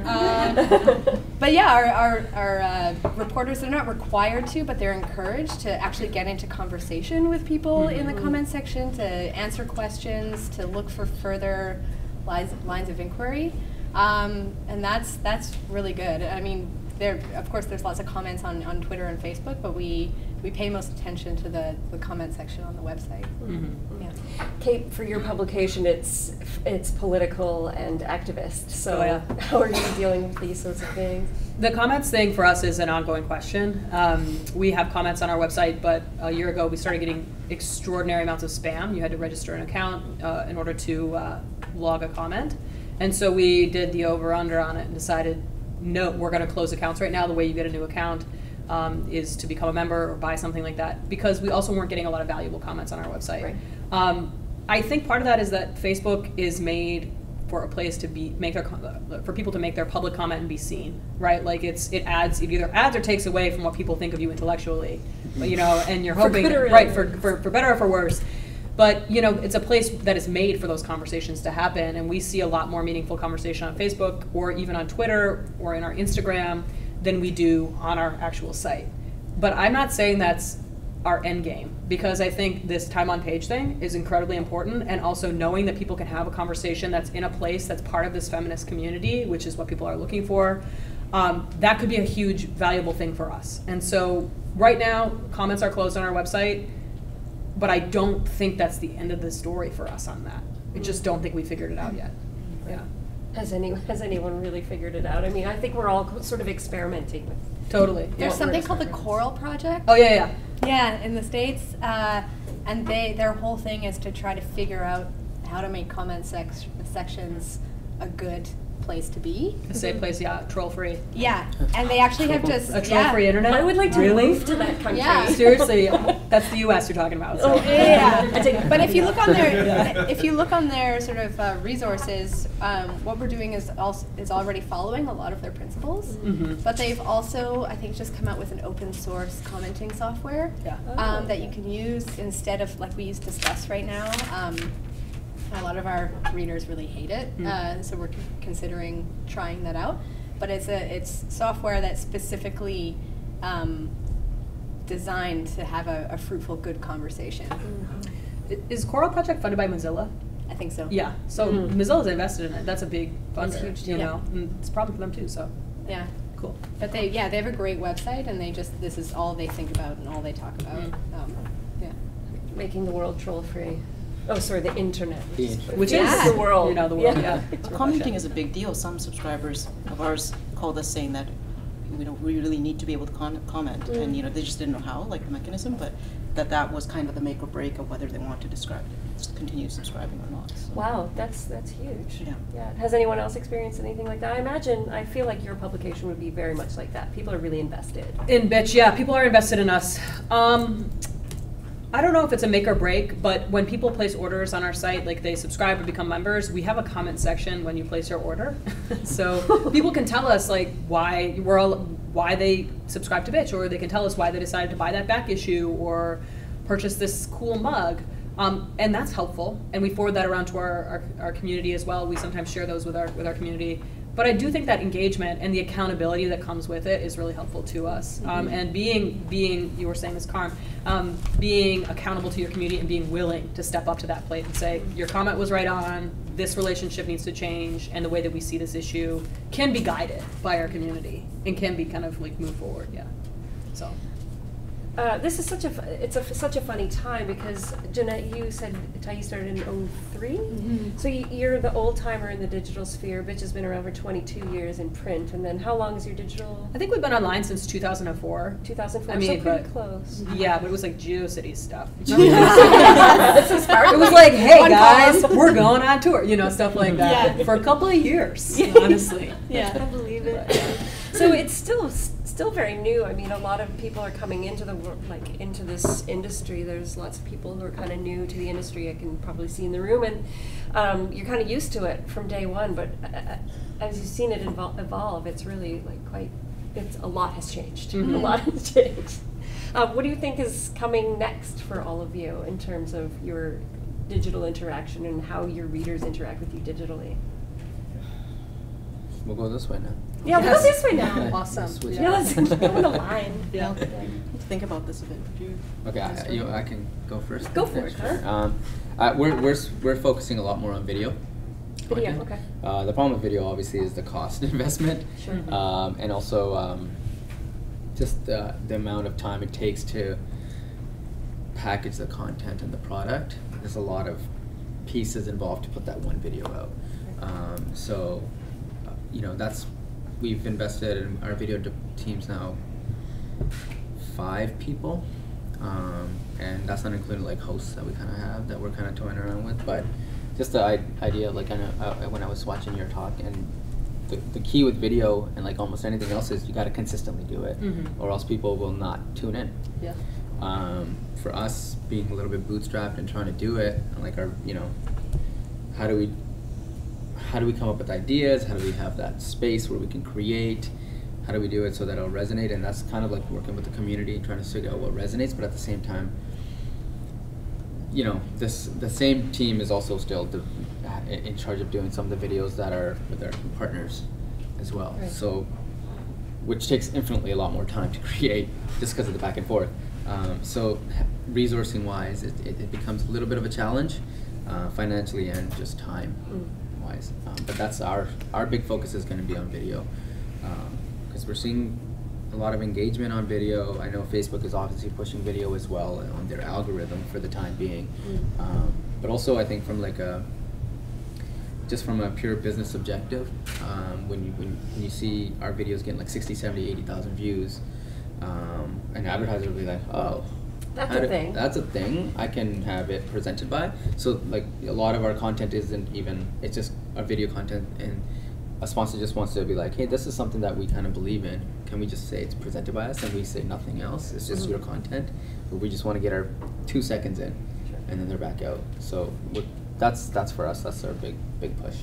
But yeah, our reporters, they're not required to, but they're encouraged to actually get into conversation with people in the comment section, to answer questions, to look for further lines of inquiry. And that's really good. I mean, of course there's lots of comments on Twitter and Facebook, but we pay most attention to the comment section on the website. Yeah.
Kate, for your publication, it's political and activist. So how are you dealing with these sorts of things?
The comments thing for us is an ongoing question. We have comments on our website, but a year ago we started getting extraordinary amounts of spam. You had to register an account in order to log a comment. And so we did the over-under on it and decided, no, we're going to close accounts right now. The way you get a new account is to become a member or buy something like that, because we also weren't getting a lot of valuable comments on our website. Right. I think part of that is that Facebook is made for a place to for people to make their public comment and be seen, right? Like it either adds or takes away from what people think of you intellectually, and you're hoping, for better or for worse. But it's a place that is made for those conversations to happen, and we see a lot more meaningful conversation on Facebook or even on Twitter or in our Instagram than we do on our actual site. But I'm not saying that's our end game, because I think this time on page thing is incredibly important, and also knowing that people can have a conversation that's in a place that's part of this feminist community, which is what people are looking for. That could be a huge valuable thing for us. And so right now, comments are closed on our website, but I don't think that's the end of the story for us on that. I just don't think we figured it out yet. Yeah.
Has anyone really figured it out? I mean, I think we're all sort of experimenting with.
Totally.
There's
what
something
we're
called the
experimenting.
Coral Project.
Oh, yeah.
Yeah, in the States, and their whole thing is to try to figure out how to make comment sections a good place to be.
A safe place, yeah, troll-free.
Yeah, and they actually have just
A troll-free internet?
I would like to
Really?
move to that country.
Yeah.
Seriously, that's the U.S. you're talking about. So.
Oh,
Yeah, but if you look on their sort of resources, what we're doing is already following a lot of their principles.
Mhm.
But they've also, I think, just come out with an open source commenting software
Yeah.
that you can use instead of like we use Discuss right now. A lot of our readers really hate it, so we're considering trying that out. But it's software that's specifically designed to have a fruitful, good conversation.
Is Coral Project funded by Mozilla?
I think so.
Yeah, so Mozilla's invested in it. That's a big funder,
That's a huge
you
deal.
know, and it's a problem for them too, so
Yeah.
cool.
But they have a great website, and this is all they think about and all they talk about. Yeah.
Making the world troll-free. Oh, sorry, the internet.
Which
Yeah.
is
the world.
You know, the world, yeah.
Commenting is a big deal. Some subscribers of ours called us saying that we really need to be able to comment, and they just didn't know how, like the mechanism, but that was kind of the make or break of whether they want to continue subscribing or not. So.
Wow, that's huge.
Yeah.
Has anyone else experienced anything like that? I feel like your publication would be very much like that. People are really invested.
In Bitch, yeah, people are invested in us. I don't know if it's a make or break, but when people place orders on our site, like they subscribe or become members, we have a comment section when you place your order. So people can tell us like why they subscribe to Bitch, or they can tell us why they decided to buy that back issue or purchase this cool mug. And that's helpful, and we forward that around to our community as well. We sometimes share those with our community. But I do think that engagement and the accountability that comes with it is really helpful to us. And being, you were saying this, Karm, being accountable to your community and being willing to step up to that plate and say, your comment was right on, this relationship needs to change, and the way that we see this issue can be guided by our community and can be kind of like move forward, yeah. So.
This is such a funny time because Jeanette, you said Tyee started in 2003, so you're the old timer in the digital sphere. Bitch has been around for 22 years in print, and then how long is your digital?
I think we've been online since 2004.
2004,
I mean,
so pretty
but-
close.
Yeah, but it was like GeoCities stuff.
It
It was like, hey guys, we're going on tour, stuff like that for a couple of years, honestly.
I can't believe it. So it's still very new. I mean, a lot of people are coming into into this industry. There's lots of people who are kind of new to the industry. I can probably see in the room, and you're kind of used to it from day one. But as you've seen it evolve, it's really a lot has changed. A lot has changed. What do you think is coming next for all of you in terms of your digital interaction and how your readers interact with you digitally?
We'll go this way now.
Yeah, we'll go this way now.
Okay.
Awesome.
Switch
Yeah, let's go on the line.
Yeah.
Think about this a bit.
Okay, I can go first.
Go for it,
Sure. We're focusing a lot more on video.
Video,
content.
okay.
The problem with video, obviously, is the cost investment,
Sure.
and also just the amount of time it takes to package the content and the product. There's a lot of pieces involved to put that one video out. So, we've invested in our video teams now 5 people, and that's not including like hosts that we kind of have that we're kind of toying around with. But just the idea, like when I was watching your talk, and the key with video and like almost anything else is you got to consistently do it, or else people will not tune in.
Yeah.
For us, being a little bit bootstrapped and trying to do it, and like how do we come up with ideas? How do we have that space where we can create? How do we do it so that it'll resonate? And that's kind of like working with the community, trying to figure out what resonates, but at the same time, the same team is also still in charge of doing some of the videos that are with our partners as well.
Right.
So, which takes infinitely a lot more time to create just because of the back and forth. So resourcing wise, it becomes a little bit of a challenge, financially and just time wise. But that's our big focus is going to be on video, because we're seeing a lot of engagement on video. I know Facebook is obviously pushing video as well on their algorithm for the time being. But also I think from like just from a pure business objective, when you see our videos getting like 60, 70, 80,000 views, an advertiser will be like, oh,
that's a thing.
That's a thing. I can have it presented by. So like a lot of our content isn't even, it's just our video content, and a sponsor just wants to be like, hey, this is something that we kind of believe in. Can we just say it's presented by us, and we say nothing else? It's just your content. But we just want to get our 2 seconds in, and then they're back out. So that's for us. That's our big push.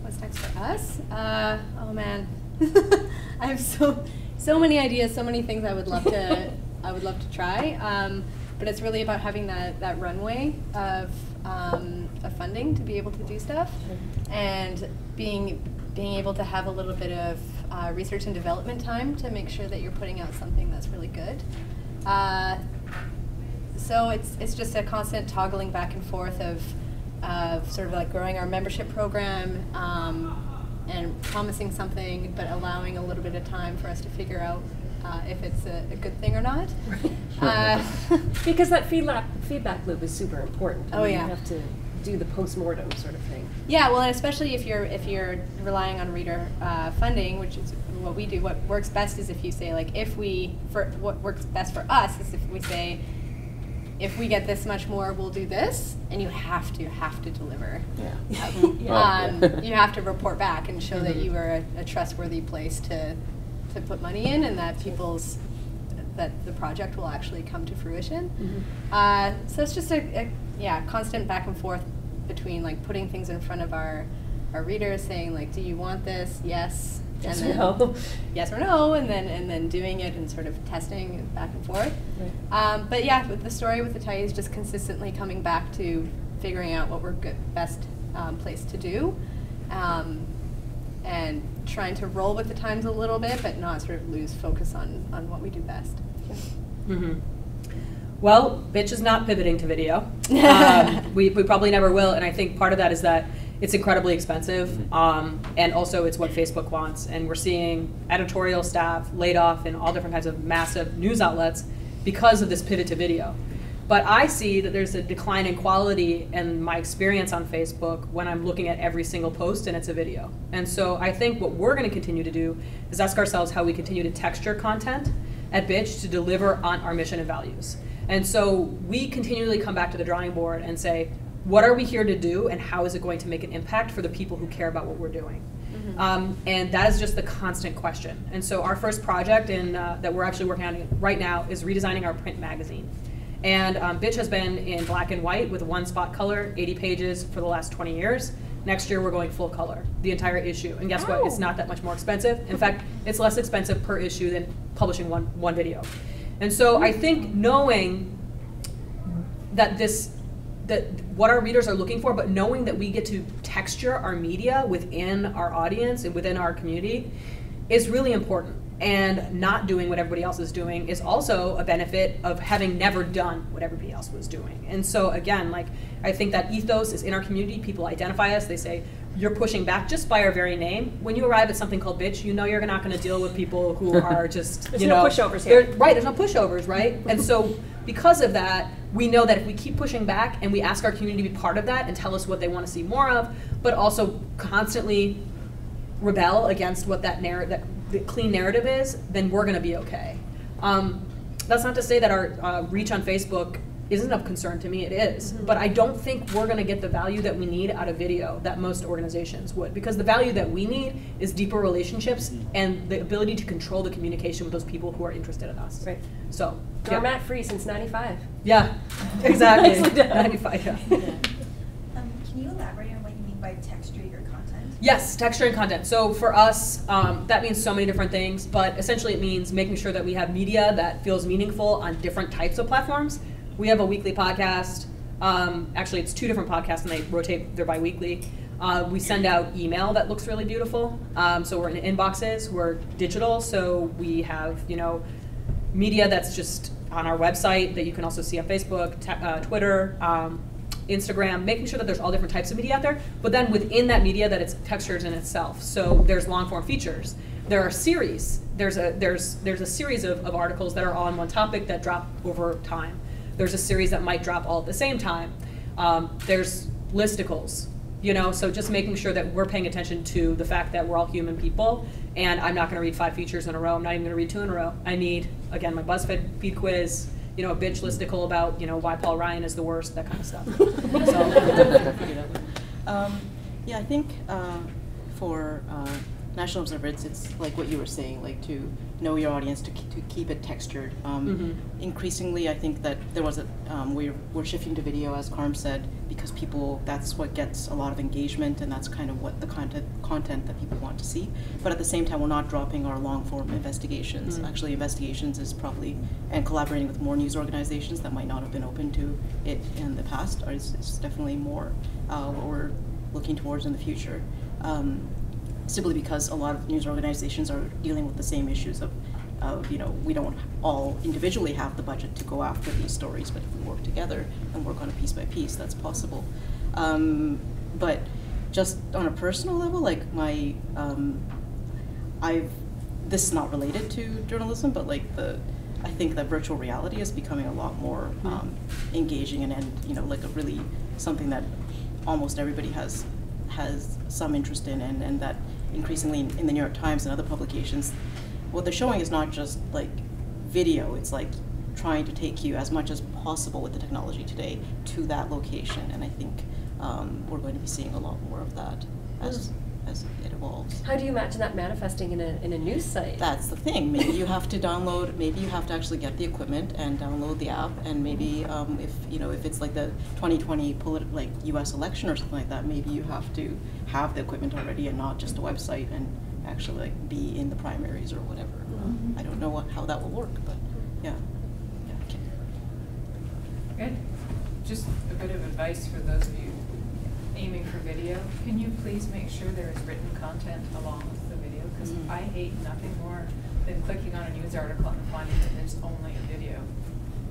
What's next for us? Oh man, I have so many ideas, so many things I would love to try. But it's really about having that runway of funding to be able to do stuff, and being able to have a little bit of research and development time to make sure that you're putting out something that's really good. So it's just a constant toggling back and forth of sort of like growing our membership program, and promising something, but allowing a little bit of time for us to figure out if it's a good thing or not.
Because that feedback loop is super important.
Oh, yeah.
You have to do the postmortem sort of thing.
Yeah, well, and especially if you're relying on reader funding, which is what we do. What works best is if you say, like, what works best for us is if we say, if we get this much more, we'll do this, and you have to deliver.
Yeah.
You have to report back and show that you are a trustworthy place to put money in, and that that the project will actually come to fruition. So it's just a constant back and forth between like putting things in front of our readers, saying like, do you want this? Yes.
Yes
and
or
then,
no.
Yes or no, and then doing it and sort of testing back and forth. Right. But yeah, with the story with the Tyee is just consistently coming back to figuring out what we're best place to do, and trying to roll with the times a little bit, but not sort of lose focus on what we do best.
Well, Bitch is not pivoting to video. We probably never will, and I think part of that is that it's incredibly expensive, and also it's what Facebook wants. And we're seeing editorial staff laid off in all different kinds of massive news outlets because of this pivot to video. But I see that there's a decline in quality in my experience on Facebook when I'm looking at every single post and it's a video. And so I think what we're going to continue to do is ask ourselves how we continue to texture content at Bitch to deliver on our mission and values. And so we continually come back to the drawing board and say, what are we here to do, and how is it going to make an impact for the people who care about what we're doing? And that is just the constant question. And so our first project that we're actually working on right now is redesigning our print magazine. And Bitch has been in black and white with one spot color, 80 pages for the last 20 years. Next year we're going full color, the entire issue. And guess what? It's not that much more expensive. In fact, it's less expensive per issue than publishing one video. And so I think knowing that what our readers are looking for, but knowing that we get to texture our media within our audience and within our community is really important. And not doing what everybody else is doing is also a benefit of having never done what everybody else was doing. And so again, like, I think that ethos is in our community. People identify us. They say, you're pushing back just by our very name. When you arrive at something called Bitch, you know you're not going to deal with people who are just,
there's no pushovers here.
Right, there's no pushovers, right? And so because of that, we know that if we keep pushing back and we ask our community to be part of that and tell us what they want to see more of, but also constantly rebel against what that the clean narrative is, then we're going to be okay. That's not to say that our reach on Facebook isn't of concern to me. It is. But I don't think we're going to get the value that we need out of video that most organizations would, because the value that we need is deeper relationships and the ability to control the communication with those people who are interested in us.
Right.
So,
Doormat free since '95.
Yeah, exactly. 95, yeah.
Can you elaborate on what you mean by texture your content?
Yes, texture and content. So for us, that means so many different things, but essentially it means making sure that we have media that feels meaningful on different types of platforms. We have a weekly podcast. Actually, it's 2 different podcasts, and they rotate. They're bi-weekly. We send out email that looks really beautiful. So we're in inboxes. We're digital, so we have, media that's just on our website that you can also see on Facebook, Twitter, Instagram, making sure that there's all different types of media out there, but then within that media that it's textured in itself. So there's long form features. There are series. There's a series of articles that are all on one topic that drop over time. There's a series that might drop all at the same time. There's listicles, you know, so just making sure that we're paying attention to the fact that we're all human people, and I'm not going to read 5 features in a row. I'm not even going to read 2 in a row. I need, again, my BuzzFeed feed quiz, you know, a bitch listicle about, you know, why Paul Ryan is the worst, that kind of stuff.
Yeah, I think for National Observer, it's like what you were saying, like to know your audience, to keep it textured. Increasingly, I think that there was a, we're shifting to video, as Karm said, because people, that's what gets a lot of engagement, and that's kind of what the content that people want to see. But at the same time, we're not dropping our long form investigations. Actually, investigations is probably, and collaborating with more news organizations that might not have been open to it in the past, is definitely more what we're looking towards in the future. Simply because a lot of news organizations are dealing with the same issues of you know, we don't all individually have the budget to go after these stories, but if we work together and work on it piece by piece, that's possible. But just on a personal level, like my, this is not related to journalism, but like I think that virtual reality is becoming a lot more engaging and you know, like a really something that almost everybody has some interest in, and that increasingly in the New York Times and other publications, what they're showing is not just like video, it's like trying to take you as much as possible with the technology today to that location, and I think we're going to be seeing a lot more of that as it evolves.
How do you imagine that manifesting in a news site?
That's the thing. Maybe you have to download. Maybe you have to actually get the equipment and download the app. And maybe if you know, if it's like the 2020 like U.S. election or something like that, maybe you have to have the equipment already and not just a website, and actually like be in the primaries or whatever. I don't know how that will work, but yeah. Okay.
Good. Just a bit of advice for those of you aiming for video. Can you please make sure there is written content along with the video? Because I hate nothing more than clicking on a news article and finding that there's only a video.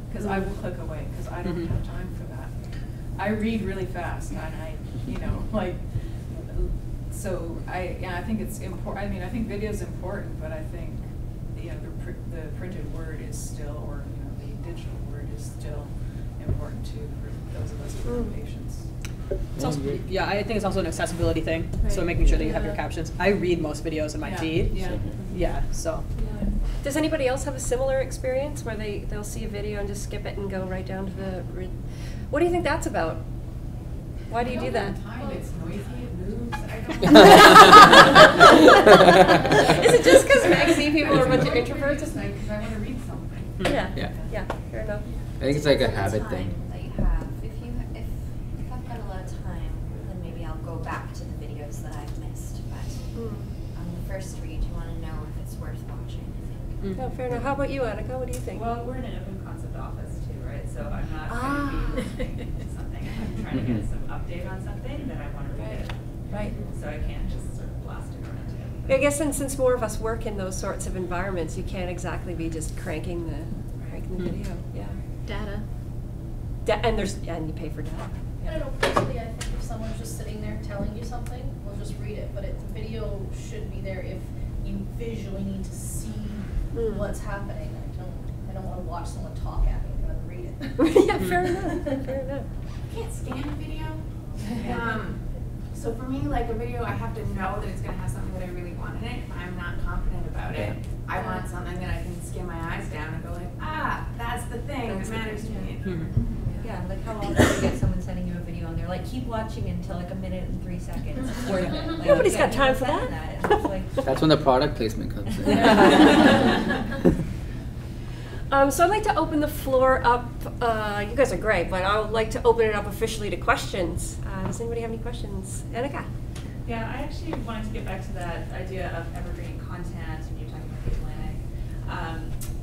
Because I will click away because I don't have time for that. I read really fast, and I, you know, like, so I think it's important. I mean, I think video is important, but I think you know the printed word is still, or you know, the digital word is still important too for those of us who have patience.
It's also, yeah, I think it's also an accessibility thing. Right. So making sure that you have your captions. I read most videos in my feed. Yeah. So. Yeah.
Does anybody else have a similar experience where they'll see a video and just skip it and go right down to the? What do you think that's about? Why do you do that?
It's noisy. It moves. I don't know.
Is it just because magazine people are a bunch of introverts?
It's like because I want to read something.
Yeah. Fair enough.
I think it's like a habit thing.
Back to the videos that I've missed, but on the first read, you want to know if it's worth watching, I think.
Oh, fair enough. How about you, Annika? What do you think?
Well, we're in an open concept office too, right? So I'm not going to be listening to something. I'm trying to get some update on something that I want to read it.
Right.
So I can't just sort of blast it around it.
I guess since more of us work in those sorts of environments, you can't exactly be just cranking the video. Yeah.
Data.
And you pay for data.
I don't know, personally, I think if someone's just sitting there telling you something, we'll just read it. But the video should be there if you visually need to see what's happening. I don't want to watch someone talk at me. I'd rather read it.
Yeah, fair enough. Fair enough.
I can't stand a video. So for me, like a video, I have to know that it's going to have something that I really want in it. If I'm not confident about it, I want something that I can skim my eyes down and go like, that's the thing that matters to me.
Yeah, like how often do you get someone sending you a video and they're like, keep watching until like 1 minute and 3 seconds. It's worth it. Like,
Nobody's got time for that.
That's when the product placement comes in.
So I'd like to open the floor up. You guys are great, but I would like to open it up officially to questions. Does anybody have any questions? Annika?
Yeah, I actually wanted to get back to that idea of evergreen content, and you're talking about the Atlantic.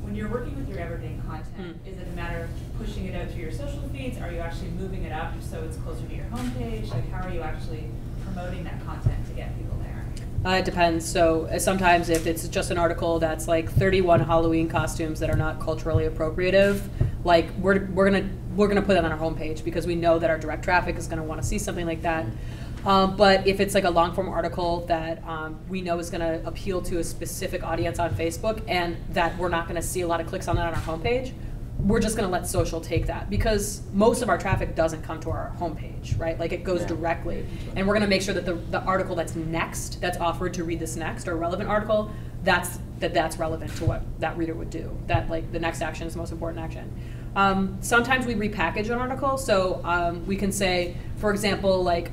When you're working with your evergreen content, is it a matter of pushing it out through your social feeds? Are you actually moving it up so it's closer to your homepage? Like, how are you actually promoting that content to get people there?
It depends. So sometimes if it's just an article that's like 31 Halloween costumes that are not culturally appropriative, like we're gonna put it on our homepage because we know that our direct traffic is gonna want to see something like that. But if it's like a long form article that we know is gonna appeal to a specific audience on Facebook and that we're not gonna see a lot of clicks on that on our homepage, we're just going to let social take that because most of our traffic doesn't come to our homepage, right? Like it goes directly. And we're going to make sure that the article that's next, that's offered to read this next, or a relevant article, that's relevant to what that reader would do. That like the next action is the most important action. Sometimes we repackage an article. So we can say, for example, like,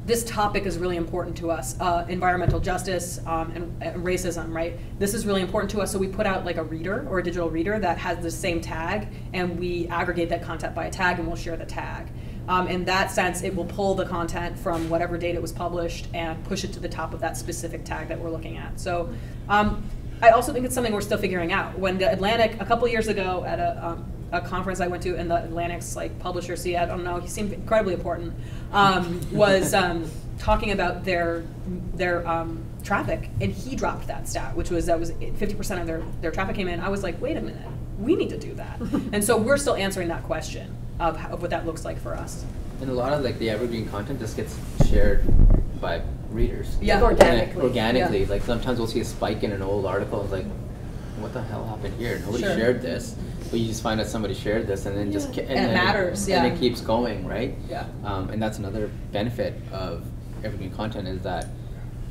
this topic is really important to us, environmental justice and racism, right? This is really important to us, so we put out like a reader or a digital reader that has the same tag, and we aggregate that content by a tag, and we'll share the tag. In that sense, it will pull the content from whatever date it was published and push it to the top of that specific tag that we're looking at. So I also think it's something we're still figuring out. When the Atlantic, a couple years ago at a conference I went to, and the Atlantic's like publisher, I don't know, he seemed incredibly important, was talking about their traffic, and he dropped that stat, which was that was 50% of their traffic came in. I was like, wait a minute, we need to do that. And so we're still answering that question of what that looks like for us.
And a lot of like the evergreen content just gets shared by readers.
Yeah,
like organically.
Organically,
Yeah.
Like sometimes we'll see a spike in an old article, it's like, what the hell happened here? Nobody shared this. But you just find out somebody shared this, and then just
and it matters,
and it keeps going, right?
Yeah.
And that's another benefit of evergreen content is that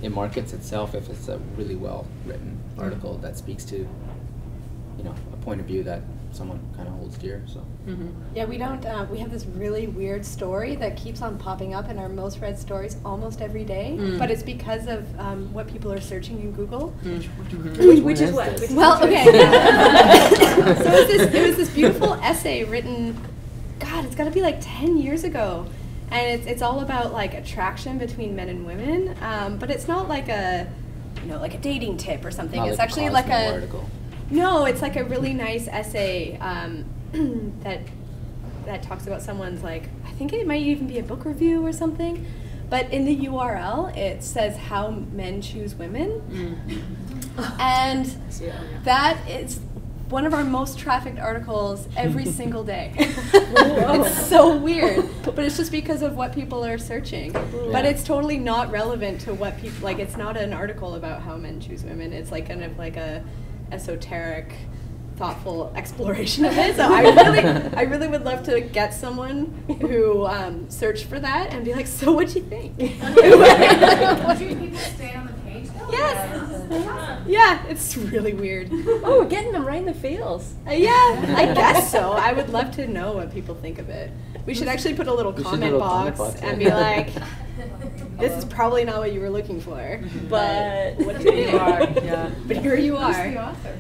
it markets itself if it's a really well written article that speaks to, you know, a point of view that someone kind of holds dear. So.
Mm-hmm.
Yeah, we don't. We have this really weird story that keeps on popping up in our most read stories almost every day. But it's because of what people are searching in Google.
Which is what?
Well, okay. So it was this beautiful essay written. God, it's got to be like 10 years ago, and it's all about like attraction between men and women. But it's not like a, you know, like a dating tip or something.
Not
it's
like
actually
a
like
Cosmo
a.
article.
No, it's like a really nice essay that talks about someone's, like, I think it might even be a book review or something, but in the URL it says how men choose women. And that is one of our most trafficked articles every single day. It's so weird, but it's just because of what people are searching. But it's totally not relevant to what people, like, it's not an article about how men choose women. It's like kind of like a esoteric, thoughtful exploration of it. So I really would love to get someone who searched for that and be like, so what'd you think?
Do people stay on the page though?
Yes. Yeah, it's really weird.
Oh, we're getting them right in the feels.
Yeah, I guess so. I would love to know what people think of it. We should actually put a little comment box and be like, this is probably not what you were looking for, but what do you think?
Yeah.
But here you are.
Who's the author?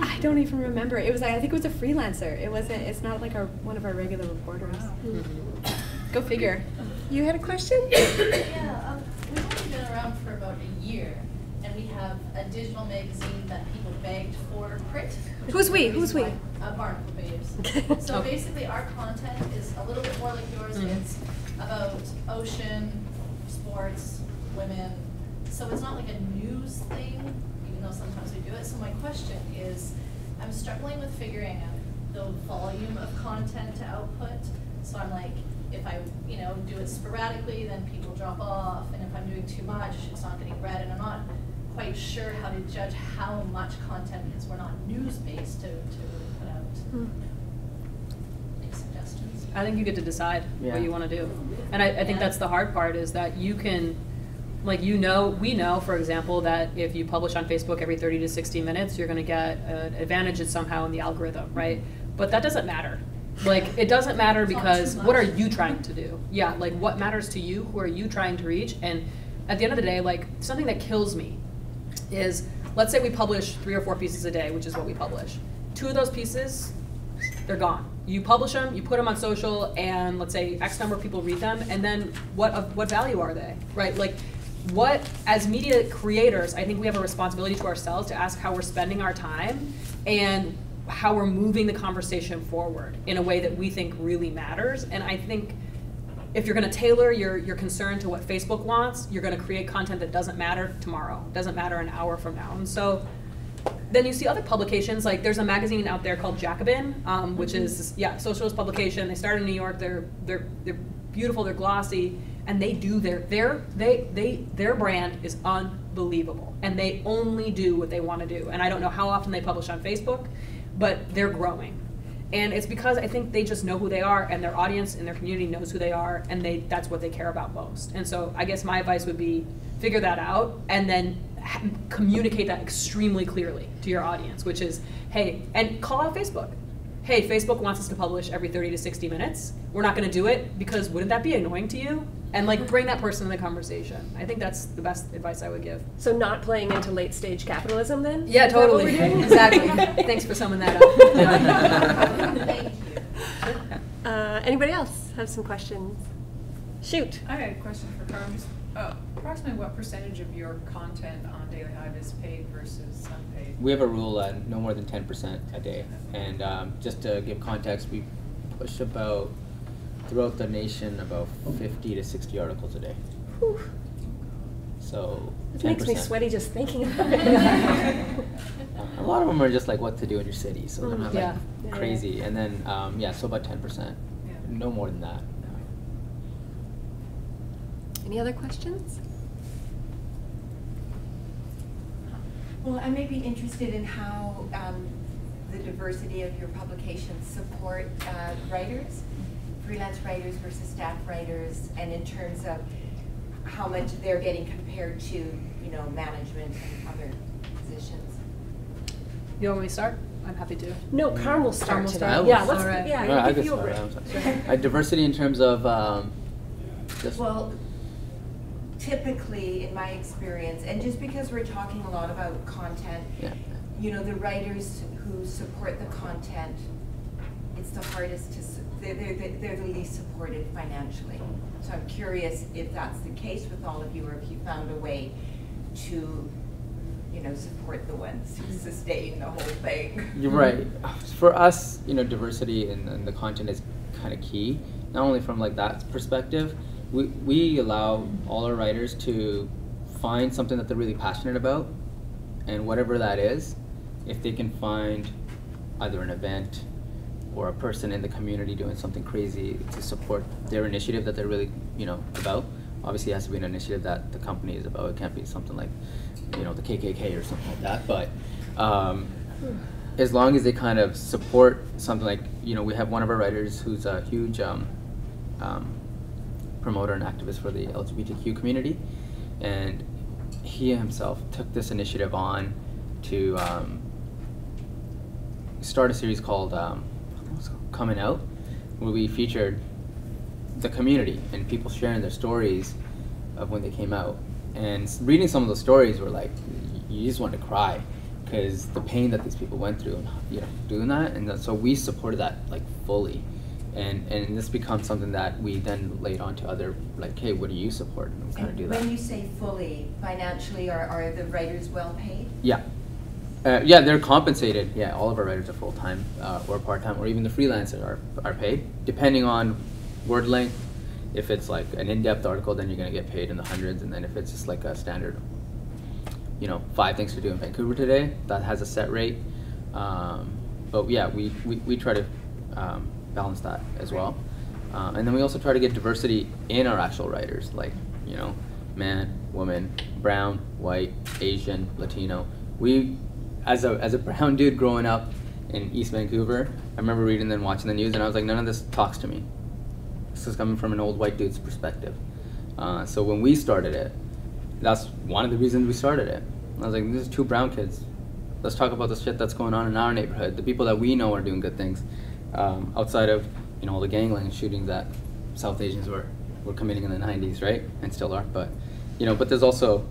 I don't even remember. It was, I think it was a freelancer. It wasn't. It's not like one of our regular reporters. Go figure.
You had a question?
Yeah, we've only been around for about a year, and we have a digital magazine that people begged for print.
Who's we? Who's we?
Barnacle Babes. So basically our content is a little bit more like yours. It's about ocean, sports, women. So it's not like a news thing, even though sometimes we do it. So my question is, I'm struggling with figuring out the volume of content to output. So I'm like, if I, do it sporadically, then people drop off, and if I'm doing too much, it's not getting read, and I'm not quite sure how to judge how much content, because we're not news-based to really put out. Any suggestions?
I think you get to decide what you want to do. And I think that's the hard part, is that you can, like, we know, for example, that if you publish on Facebook every 30 to 60 minutes, you're going to get an advantage somehow in the algorithm, right? But that doesn't matter. Like, it doesn't matter, because what are you trying to do? Yeah, like, what matters to you? Who are you trying to reach? And at the end of the day, like, something that kills me is, let's say we publish 3 or 4 pieces a day, which is what we publish. 2 of those pieces, they're gone. You publish them, you put them on social, and let's say X number of people read them, and then what value are they, right? Like, what, as media creators, I think we have a responsibility to ourselves to ask how we're spending our time and how we're moving the conversation forward in a way that we think really matters. And I think if you're going to tailor your concern to what Facebook wants, you're going to create content that doesn't matter tomorrow, doesn't matter an hour from now. And so then you see other publications, like there's a magazine out there called Jacobin, which is, socialist publication. They started in New York. They're beautiful, they're glossy, and they do their brand is unbelievable. And they only do what they want to do. And I don't know how often they publish on Facebook, but they're growing. And it's because I think they just know who they are, and their audience and their community knows who they are, and that's what they care about most. And so I guess my advice would be figure that out, and then communicate that extremely clearly to your audience, which is, hey, and call out Facebook. Hey, Facebook wants us to publish every 30 to 60 minutes. We're not going to do it because wouldn't that be annoying to you? And like bring that person in the conversation. I think that's the best advice I would give.
So not playing into late stage capitalism then?
Yeah, totally. Exactly. Thanks for summing that up.
Thank you.
Anybody else have some questions? Shoot.
I had a question for Karm. Just, approximately what percentage of your content on Daily Hive is paid versus unpaid?
We have a rule at no more than 10% a day. And just to give context, we push about, throughout the nation, about 50 to 60 articles a day.
Whew.
So
It
10%.
makes me sweaty just thinking about it.
A lot of them are just like what to do in your city, so they're not like
Yeah.
crazy. And then, so about 10%.
Yeah.
No more than that.
Any other questions?
Well, I may be interested in how the diversity of your publications support writers, freelance writers versus staff writers, and in terms of how much they're getting compared to, management and other positions.
You want me to start? I'm happy to.
No, Karm will start
will
today.
start?
Yeah,
I will.
let's.
All right.
Yeah,
All right, I
give
could
you a
start.
break.
I'm sorry. Diversity in terms of just.
Well, typically, in my experience, and just because we're talking a lot about content,
Yeah.
The writers who support the content, it's the hardest to, they're the least supported financially. So I'm curious if that's the case with all of you, or if you found a way to, support the ones who sustain the whole thing.
You're right. For us, diversity in the content is kind of key. Not only from like that perspective, we allow all our writers to find something that they're really passionate about, and whatever that is, if they can find either an event or a person in the community doing something crazy to support their initiative that they're really, about. Obviously, it has to be an initiative that the company is about. It can't be something like, the KKK or something like that. But as long as they kind of support something like, we have one of our writers who's a huge promoter and activist for the LGBTQ community, and he himself took this initiative on to start a series called Coming Out, where we featured the community and people sharing their stories of when they came out. And reading some of those stories were like, you just want to cry, because the pain that these people went through, and doing that. And so we supported that like fully, and this becomes something that we then laid on to other, like, hey, what do you support? And we kind of do that.
When you say fully, financially, are the writers well paid?
Yeah. Yeah, they're compensated. Yeah, all of our writers are full-time or part-time, or even the freelancers are paid, depending on word length. If it's like an in-depth article, then you're going to get paid in the hundreds, and then if it's just like a standard, 5 things to do in Vancouver today, that has a set rate. But yeah, we try to balance that as well. And then we also try to get diversity in our actual writers, like, man, woman, brown, white, Asian, Latino. As a brown dude growing up in East Vancouver, I remember reading and watching the news, and I was like, none of this talks to me. This is coming from an old white dude's perspective. So when we started it, that's one of the reasons we started it. I was like, these are 2 brown kids. Let's talk about the shit that's going on in our neighborhood. The people that we know are doing good things, outside of all the gangland shootings that South Asians were committing in the 90s, right? And still are. But but there's also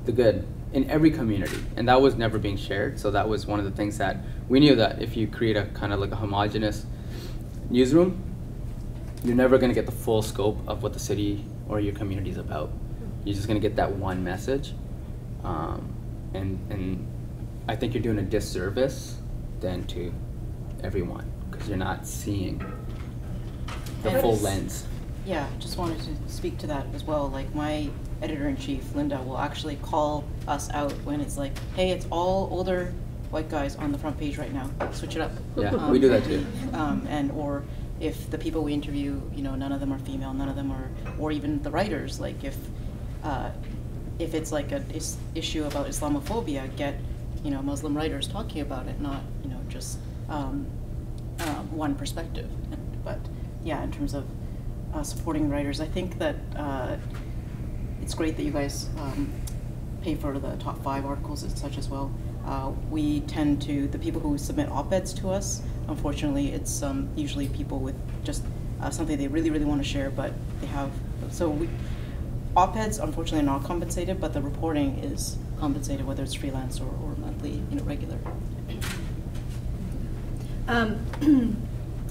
the good in every community, and that was never being shared. So that was one of the things that we knew, that if you create a kind of like a homogenous newsroom, you're never going to get the full scope of what the city or your community is about. You're just going to get that one message, and I think you're doing a disservice then to everyone, because you're not seeing the full lens.
Yeah, just wanted to speak to that as well. Like my editor-in-chief, Linda, will actually call us out when it's like, hey, it's all older white guys on the front page right now. Switch it up.
Yeah, we do that too.
Or if the people we interview, you know, none of them are female, none of them are, or even the writers, like if it's like an issue about Islamophobia, get, you know, Muslim writers talking about it, not, you know, just one perspective. But yeah, in terms of supporting writers, I think that it's great that you guys pay for the top 5 articles and such as well. We tend to, the people who submit op-eds to us, unfortunately, it's usually people with just something they really, really want to share, but they have, op-eds unfortunately are not compensated, but the reporting is compensated, whether it's freelance or monthly, you know, regular.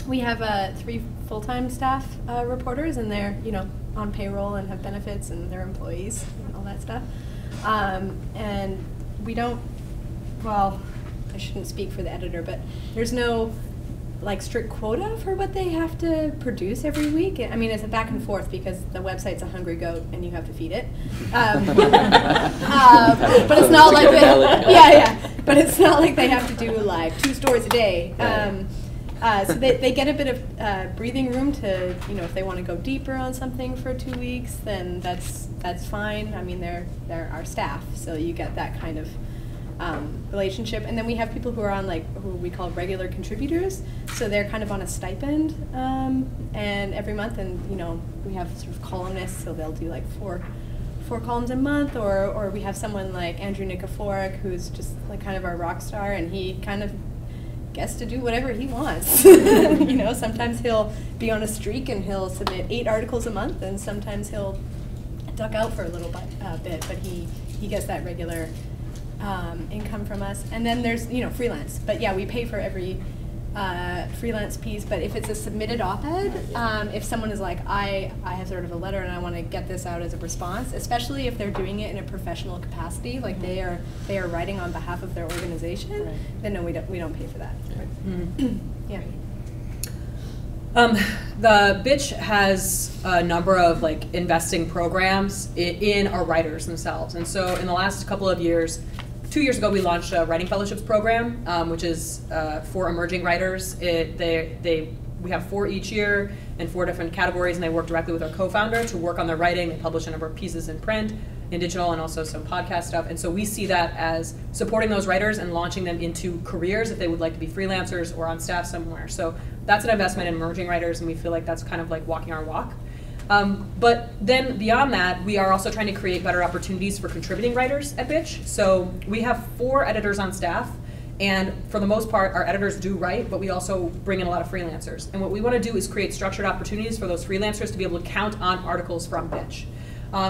We have 3 full-time staff reporters, and they're, you know, on payroll and have benefits, and they're employees and all that stuff. And we don't, well, I shouldn't speak for the editor, but there's no like strict quota for what they have to produce every week. I mean, it's a back and forth because the website's a hungry goat and you have to feed it. But it's not like but it's not like they have to do like 2 stories a day. So they get a bit of breathing room to, you know, if they want to go deeper on something for 2 weeks, then that's fine. I mean, they're our staff, so you get that kind of relationship. And then we have people who are on, like, who we call regular contributors, so they're kind of on a stipend, and every month, and, you know, we have sort of columnists, so they'll do like four columns a month, or we have someone like Andrew Nikiforuk, who's just like kind of our rock star, and he kind of gets to do whatever he wants. You know, sometimes he'll be on a streak and he'll submit 8 articles a month, and sometimes he'll duck out for a little bit, but he gets that regular income from us. And then there's, you know, freelance. But yeah, we pay for every freelance piece. But if it's a submitted op-ed, if someone is like, I have sort of a letter and I want to get this out as a response, especially if they're doing it in a professional capacity, like they are writing on behalf of their organization, right, then no, we don't pay for that. Right. Yeah.
The Bitch has a number of like investing programs in our writers themselves, and so in the last couple of years, 2 years ago, we launched a writing fellowships program, which is for emerging writers. We have 4 each year in 4 different categories, and they work directly with our co-founder to work on their writing. They publish a number of pieces in print, in digital, and also some podcast stuff. And so we see that as supporting those writers and launching them into careers if they would like to be freelancers or on staff somewhere. So that's an investment in emerging writers, and we feel like that's kind of like walking our walk. But then beyond that, we are also trying to create better opportunities for contributing writers at Bitch. So we have 4 editors on staff, and for the most part, our editors do write, but we also bring in a lot of freelancers. And what we want to do is create structured opportunities for those freelancers to be able to count on articles from Bitch.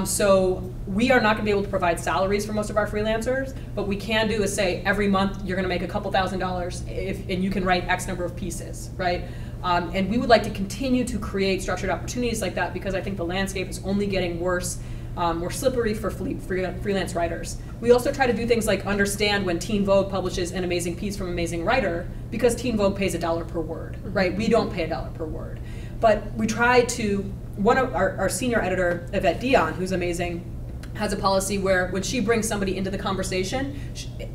So we are not going to be able to provide salaries for most of our freelancers, but we can do is say every month you're going to make a couple $1,000s and you can write X number of pieces, right? And we would like to continue to create structured opportunities like that because I think the landscape is only getting worse, more slippery for freelance writers. We also try to do things like understand when Teen Vogue publishes an amazing piece from an amazing writer because Teen Vogue pays $1 per word, right? We don't pay $1 per word. But we try to, one of our senior editor, Yvette Dion, who's amazing, has a policy where when she brings somebody into the conversation,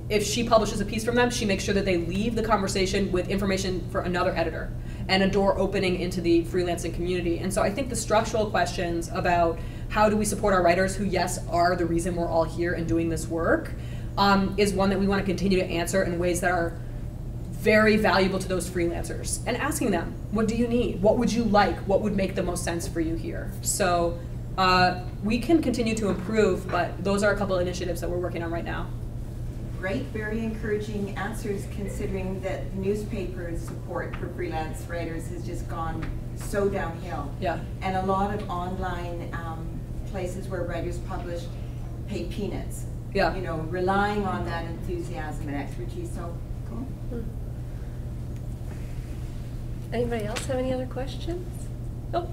if she publishes a piece from them, she makes sure that they leave the conversation with information for another editor and a door opening into the freelancing community. And so I think the structural questions about how do we support our writers who, yes, are the reason we're all here and doing this work, is one that we want to continue to answer in ways that are very valuable to those freelancers, and asking them, what do you need? What would you like? What would make the most sense for you here? So we can continue to improve, but those are a couple of initiatives that we're working on right now.
Great, very encouraging answers considering that newspapers' support for freelance writers has just gone so downhill. Yeah. And a lot of online places where writers publish pay peanuts. Yeah. You know, relying on that enthusiasm and expertise. So cool.
Anybody else have any other questions? Oh.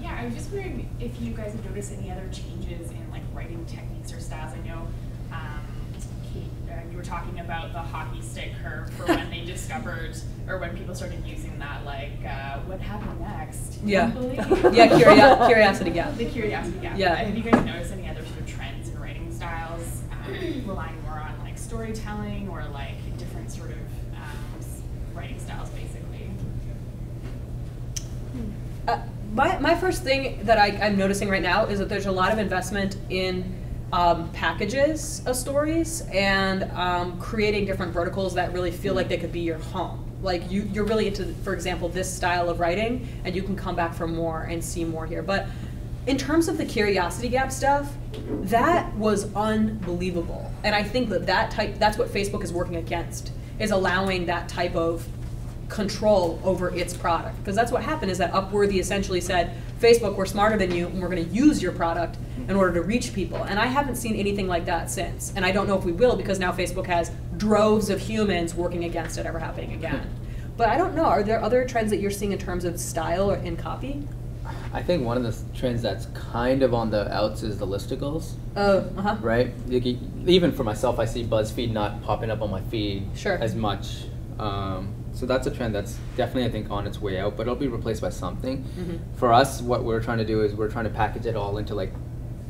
Yeah, I was just wondering if you guys have noticed any other changes in like writing techniques or styles. I know Kate, we were talking about the hockey stick curve for when they discovered, or when people started using that, like, what happened next?
Yeah.
Globally?
Yeah, curiosity gap.
The curiosity gap.
Yeah.
Have you guys noticed any other sort of trends in writing styles, relying more on like storytelling or like different sort of writing styles, basically?
My first thing that I'm noticing right now is that there's a lot of investment in packages of stories and creating different verticals that really feel like they could be your home. Like you're really into, for example, this style of writing, and you can come back for more and see more here. But in terms of the curiosity gap stuff, that was unbelievable. And I think that's what Facebook is working against, is allowing that type of control over its product. Because that's what happened, is that Upworthy essentially said, Facebook, we're smarter than you, and we're going to use your product in order to reach people. And I haven't seen anything like that since. And I don't know if we will, because now Facebook has droves of humans working against it ever happening again. But I don't know, are there other trends that you're seeing in terms of style or in copy?
I think one of the trends that's kind of on the outs is the listicles.
Oh,
right? Even for myself, I see BuzzFeed not popping up on my feed as much. So that's a trend that's definitely, I think, on its way out, but it'll be replaced by something. For us, what we're trying to do is we're trying to package it all into like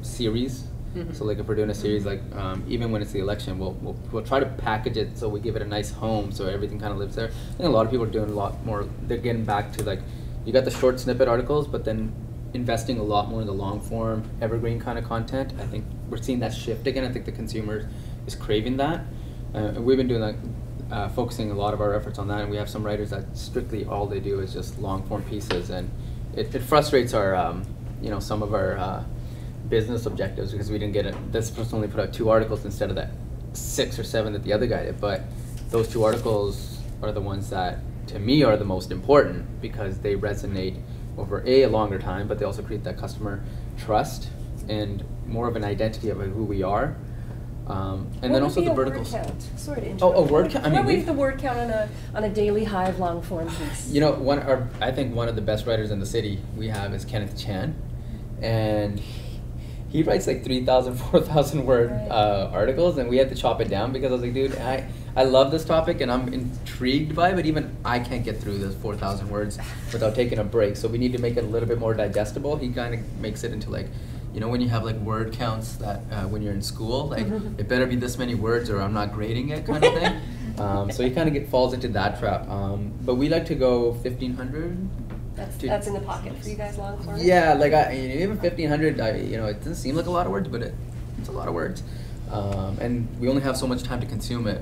series. So like if we're doing a series, like even when it's the election, we'll try to package it so we give it a nice home, so everything kind of lives there. I think a lot of people are doing a lot more. They're getting back to like, you got the short snippet articles, but then investing a lot more in the long form, evergreen kind of content. I think we're seeing that shift again. I think the consumer is craving that. And we've been doing that. Focusing a lot of our efforts on that, and we have some writers that strictly all they do is just long form pieces, and it frustrates our some of our business objectives, because we didn't get it. This person only put out 2 articles instead of that 6 or 7 that the other guy did, but those 2 articles are the ones that to me are the most important, because they resonate over a longer time, but they also create that customer trust and more of an identity of who we are. And then also the verticals.
Word count? Sorry to interrupt.
Oh, a word count. I mean,
what would be the word count on a daily Hive long form piece?
You know, I think one of the best writers in the city we have is Kenneth Chan, and he writes like 3,000, 4,000 word articles, and we had to chop it down because I was like, dude, I love this topic and I'm intrigued by it, but even I can't get through those 4,000 words without taking a break. So we need to make it a little bit more digestible. He kind of makes it into like, you know, when you have like word counts that when you're in school, like it better be this many words or I'm not grading it kind of thing. So he kind of falls into that trap. But we like to go 1,500.
That's in the pocket for you guys long form?
Yeah, like even 1,500, it doesn't seem like a lot of words, but it's a lot of words. And we only have so much time to consume it,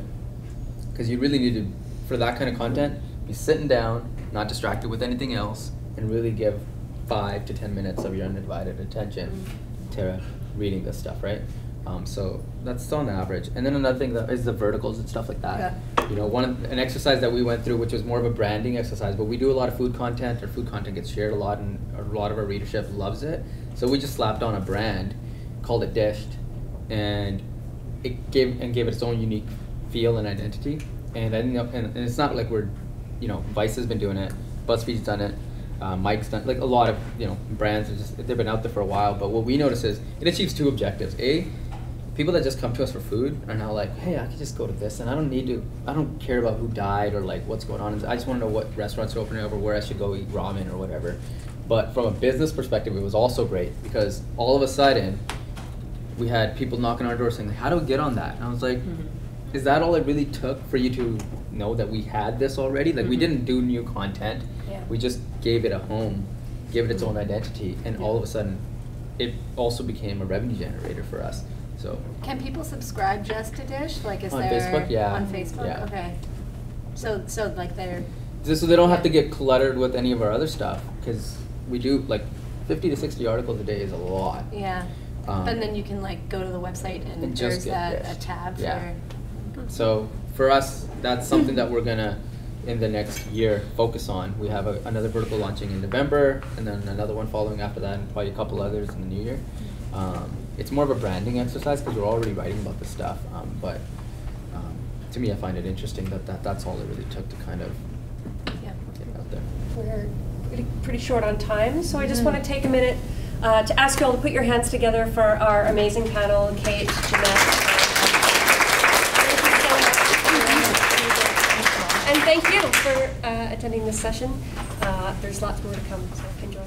because you really need to, for that kind of content, be sitting down, not distracted with anything else, and really give 5 to 10 minutes of your undivided attention to reading this stuff, right? So that's on average. And then another thing that is the verticals and stuff like that.
Yeah.
You know, an exercise that we went through, which was more of a branding exercise, but we do a lot of food content. Our food content gets shared a lot, and a lot of our readership loves it. So we just slapped on a brand, called it Dished, and it gave it its own unique feel and identity. And and it's not like we're, Vice has been doing it, BuzzFeed's done it. Mike's done, like a lot of brands they've been out there for a while, but what we notice is it achieves 2 objectives. A, people that just come to us for food are now like, hey, I can just go to this, and I don't care about who died or like what's going on. I just want to know what restaurants are opening up or where I should go eat ramen or whatever. But from a business perspective, it was also great, because all of a sudden we had people knocking on our door saying, how do we get on that? And I was like, is that all it really took for you to know that we had this already? Like we didn't do new content. We just gave it a home, gave it its own identity, and all of a sudden it also became a revenue generator for us. So
can people subscribe just to Dish? Like, is
on
there
Facebook? Yeah.
On Facebook?
Yeah.
Okay. So like they're
just so they don't have to get cluttered with any of our other stuff, because we do like 50 to 60 articles a day is a lot.
Yeah. And then you can like go to the website and there's a tab for.
So for us, that's something that we're gonna, in the next year, focus on. We have another vertical launching in November, and then another one following after that, and probably a couple others in the new year. It's more of a branding exercise because we're already writing about this stuff, but to me, I find it interesting that's all it really took to kind of get out there.
We're pretty short on time, so I just want to take a minute to ask you all to put your hands together for our amazing panel, Kate, Jeanette. Thank you so attending this session. There's lots more to come, so enjoy.